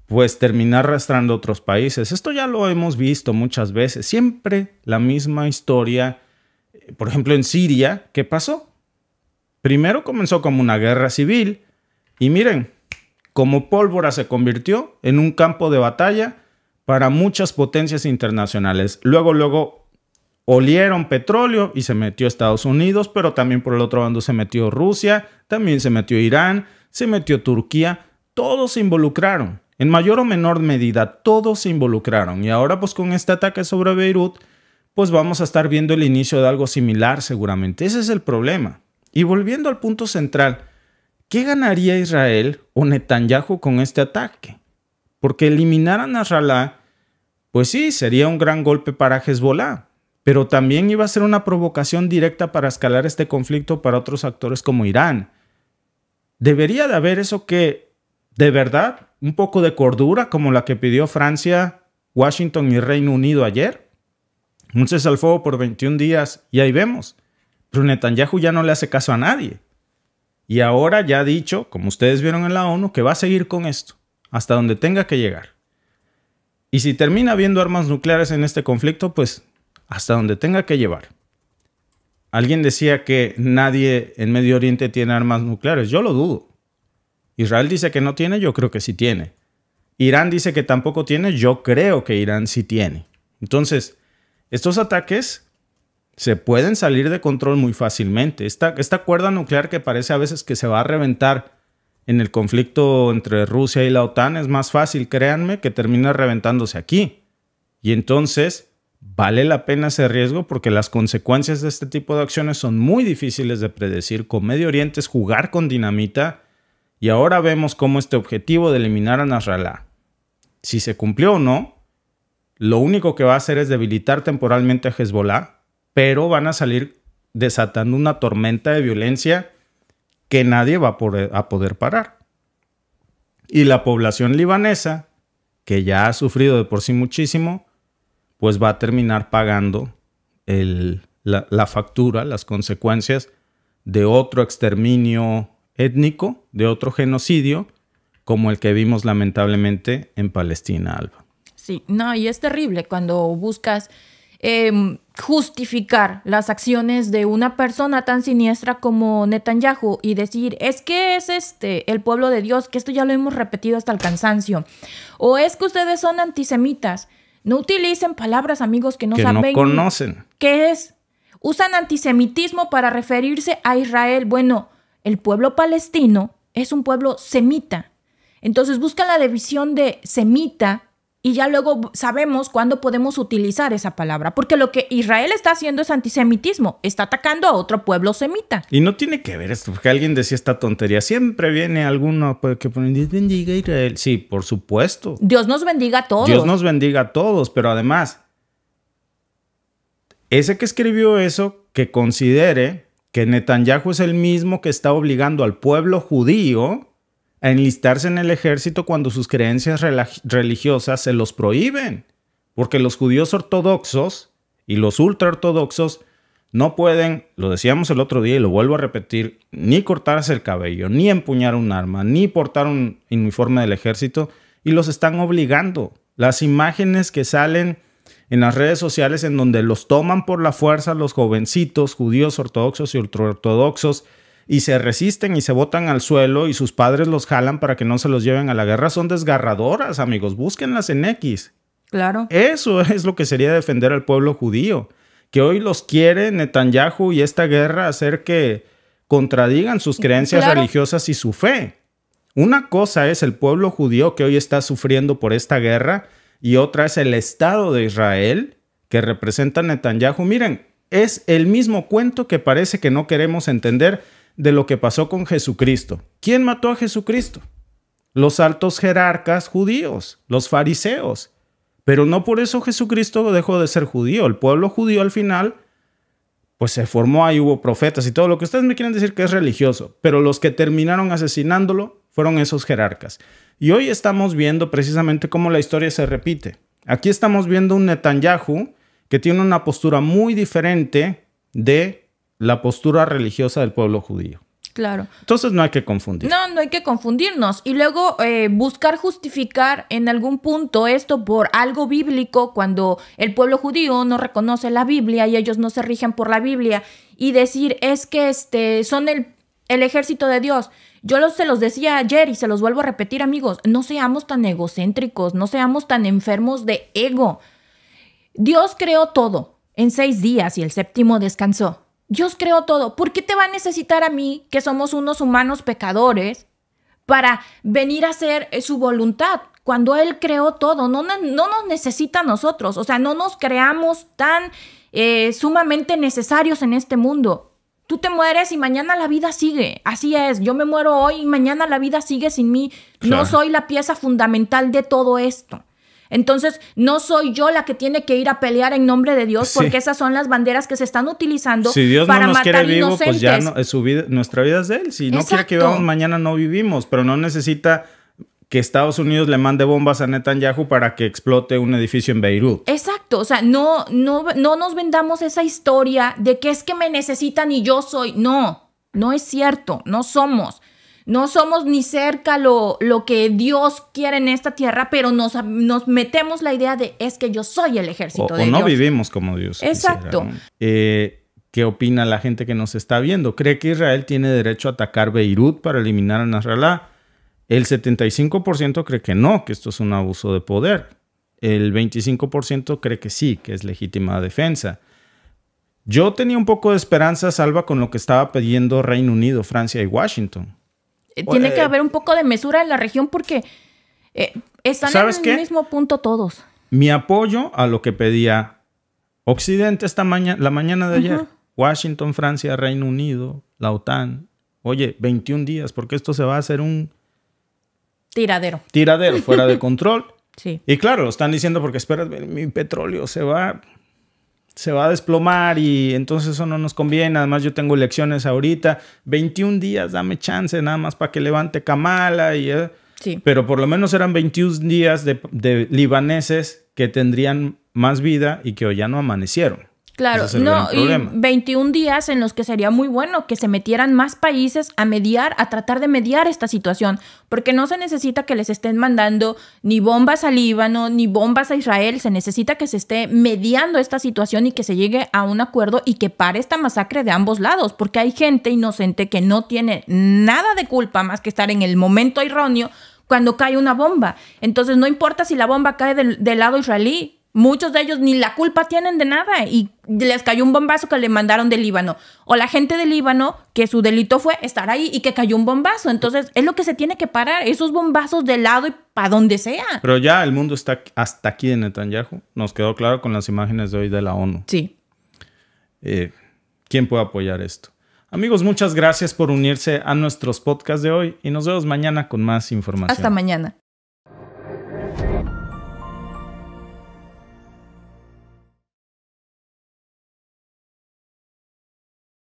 pues terminar arrastrando a otros países. Esto ya lo hemos visto muchas veces. Siempre la misma historia. Por ejemplo, en Siria, ¿qué pasó? Primero comenzó como una guerra civil y miren, como pólvora se convirtió en un campo de batalla para muchas potencias internacionales. Luego olieron petróleo y se metió Estados Unidos, pero también por el otro bando se metió Rusia, también se metió Irán, se metió Turquía. Todos se involucraron. En mayor o menor medida, todos se involucraron. Y ahora, pues con este ataque sobre Beirut, pues vamos a estar viendo el inicio de algo similar seguramente. Ese es el problema. Y volviendo al punto central, ¿qué ganaría Israel o Netanyahu con este ataque? Porque eliminar a Nasrallah, pues sí, sería un gran golpe para Hezbollah. Pero también iba a ser una provocación directa para escalar este conflicto para otros actores como Irán. Debería de haber eso que, de verdad, un poco de cordura como la que pidió Francia, Washington y Reino Unido ayer. Un cese al fuego por 21 días y ahí vemos. Pero Netanyahu ya no le hace caso a nadie. Y ahora ya ha dicho, como ustedes vieron en la ONU, que va a seguir con esto, hasta donde tenga que llegar. Y si termina habiendo armas nucleares en este conflicto, pues hasta donde tenga que llevar. Alguien decía que nadie en Medio Oriente tiene armas nucleares. Yo lo dudo. Israel dice que no tiene, yo creo que sí tiene. Irán dice que tampoco tiene, yo creo que Irán sí tiene. Entonces, estos ataques se pueden salir de control muy fácilmente. Esta cuerda nuclear que parece a veces que se va a reventar en el conflicto entre Rusia y la OTAN, es más fácil, créanme, que termine reventándose aquí. Y entonces vale la pena ese riesgo porque las consecuencias de este tipo de acciones son muy difíciles de predecir. Con Medio Oriente es jugar con dinamita y ahora vemos cómo este objetivo de eliminar a Nasrallah, si se cumplió o no, lo único que va a hacer es debilitar temporalmente a Hezbollah, pero van a salir desatando una tormenta de violencia que nadie va a poder parar. Y la población libanesa, que ya ha sufrido de por sí muchísimo, pues va a terminar pagando la factura, las consecuencias de otro exterminio étnico, de otro genocidio, como el que vimos lamentablemente en Palestina, Alba. Sí, no, y es terrible cuando buscas justificar las acciones de una persona tan siniestra como Netanyahu y decir, es que es el pueblo de Dios, que esto ya lo hemos repetido hasta el cansancio, o es que ustedes son antisemitas. No utilicen palabras, amigos, que no saben no conocen qué es. Usan antisemitismo para referirse a Israel. Bueno, el pueblo palestino es un pueblo semita. Entonces buscan la división de semita y ya luego sabemos cuándo podemos utilizar esa palabra. Porque lo que Israel está haciendo es antisemitismo. Está atacando a otro pueblo semita. Y no tiene que ver esto, porque alguien decía esta tontería. Siempre viene alguno que pone Dios bendiga a Israel. Sí, por supuesto. Dios nos bendiga a todos. Dios nos bendiga a todos, pero además, ese que escribió eso, que considere que Netanyahu es el mismo que está obligando al pueblo judío a enlistarse en el ejército cuando sus creencias religiosas se los prohíben. Porque los judíos ortodoxos y los ultraortodoxos no pueden, lo decíamos el otro día y lo vuelvo a repetir, ni cortarse el cabello, ni empuñar un arma, ni portar un uniforme del ejército, y los están obligando. Las imágenes que salen en las redes sociales en donde los toman por la fuerza los jovencitos judíos ortodoxos y ultraortodoxos y se resisten y se botan al suelo y sus padres los jalan para que no se los lleven a la guerra, son desgarradoras, amigos. Búsquenlas en X. Claro. Eso es lo que sería defender al pueblo judío. Que hoy los quiere Netanyahu y esta guerra hacer que contradigan sus creencias religiosas y su fe. Una cosa es el pueblo judío que hoy está sufriendo por esta guerra y otra es el Estado de Israel que representa a Netanyahu. Miren, es el mismo cuento que parece que no queremos entender de lo que pasó con Jesucristo. ¿Quién mató a Jesucristo? Los altos jerarcas judíos, los fariseos. Pero no por eso Jesucristo dejó de ser judío. El pueblo judío al final, pues se formó, ahí hubo profetas y todo lo que ustedes me quieren decir que es religioso. Pero los que terminaron asesinándolo fueron esos jerarcas. Y hoy estamos viendo precisamente cómo la historia se repite. Aquí estamos viendo un Netanyahu que tiene una postura muy diferente de la postura religiosa del pueblo judío. Claro. Entonces no hay que confundir. No hay que confundirnos. Y luego buscar justificar en algún punto esto por algo bíblico cuando el pueblo judío no reconoce la Biblia y ellos no se rigen por la Biblia. Y decir es que son el ejército de Dios. Yo se los decía ayer y se los vuelvo a repetir, amigos. No seamos tan egocéntricos, no seamos tan enfermos de ego. Dios creó todo en 6 días y el 7º descansó. Dios creó todo. ¿Por qué te va a necesitar a mí, que somos unos humanos pecadores, para venir a hacer su voluntad? Cuando Él creó todo, no nos necesita a nosotros. O sea, no nos creamos tan sumamente necesarios en este mundo. Tú te mueres y mañana la vida sigue. Así es. Yo me muero hoy y mañana la vida sigue sin mí. Claro. No soy la pieza fundamental de todo esto. Entonces, no soy yo la que tiene que ir a pelear en nombre de Dios, porque esas son las banderas que se están utilizando si Dios para no nos matar quiere vivo, inocentes. pues ya no, es nuestra vida es de Él. Si no quiere que vivamos, mañana no vivimos, pero no necesita que Estados Unidos le mande bombas a Netanyahu para que explote un edificio en Beirut. Exacto, o sea, no nos vendamos esa historia de que es que me necesitan y yo soy. No es cierto, no somos ni cerca lo que Dios quiere en esta tierra, pero nos metemos la idea de es que yo soy el ejército de Dios. O no vivimos como Dios. Exacto. Quisiera, ¿no? ¿Qué opina la gente que nos está viendo? ¿Cree que Israel tiene derecho a atacar Beirut para eliminar a Nasrallah? El 75% cree que no, que esto es un abuso de poder. El 25% cree que sí, que es legítima defensa. Yo tenía un poco de esperanza, Salva, con lo que estaba pidiendo Reino Unido, Francia y Washington. Tiene que haber un poco de mesura en la región porque están en el mismo punto todos. Mi apoyo a lo que pedía Occidente la mañana de ayer. Washington, Francia, Reino Unido, la OTAN. Oye, 21 días, porque esto se va a hacer un... Tiradero fuera de control. Sí. Y claro, lo están diciendo porque, espera, mi petróleo se va a desplomar y entonces eso no nos conviene. Además, yo tengo elecciones ahorita. 21 días, dame chance nada más para que levante Kamala. Sí. Pero por lo menos eran 21 días de libaneses que tendrían más vida y que hoy ya no amanecieron. Claro, y 21 días en los que sería muy bueno que se metieran más países a tratar de mediar esta situación, porque no se necesita que les estén mandando ni bombas a Líbano, ni bombas a Israel, se necesita que se esté mediando esta situación y que se llegue a un acuerdo y que pare esta masacre de ambos lados, porque hay gente inocente que no tiene nada de culpa más que estar en el momento erróneo cuando cae una bomba. Entonces no importa si la bomba cae del lado israelí, muchos de ellos ni la culpa tienen de nada y les cayó un bombazo que le mandaron del Líbano. O la gente del Líbano, que su delito fue estar ahí y que cayó un bombazo. Entonces, es lo que se tiene que parar, esos bombazos de lado y para donde sea. Pero ya el mundo está hasta aquí de Netanyahu. Nos quedó claro con las imágenes de hoy de la ONU. Sí. ¿Quién puede apoyar esto? Amigos, muchas gracias por unirse a nuestros podcasts de hoy y nos vemos mañana con más información. Hasta mañana.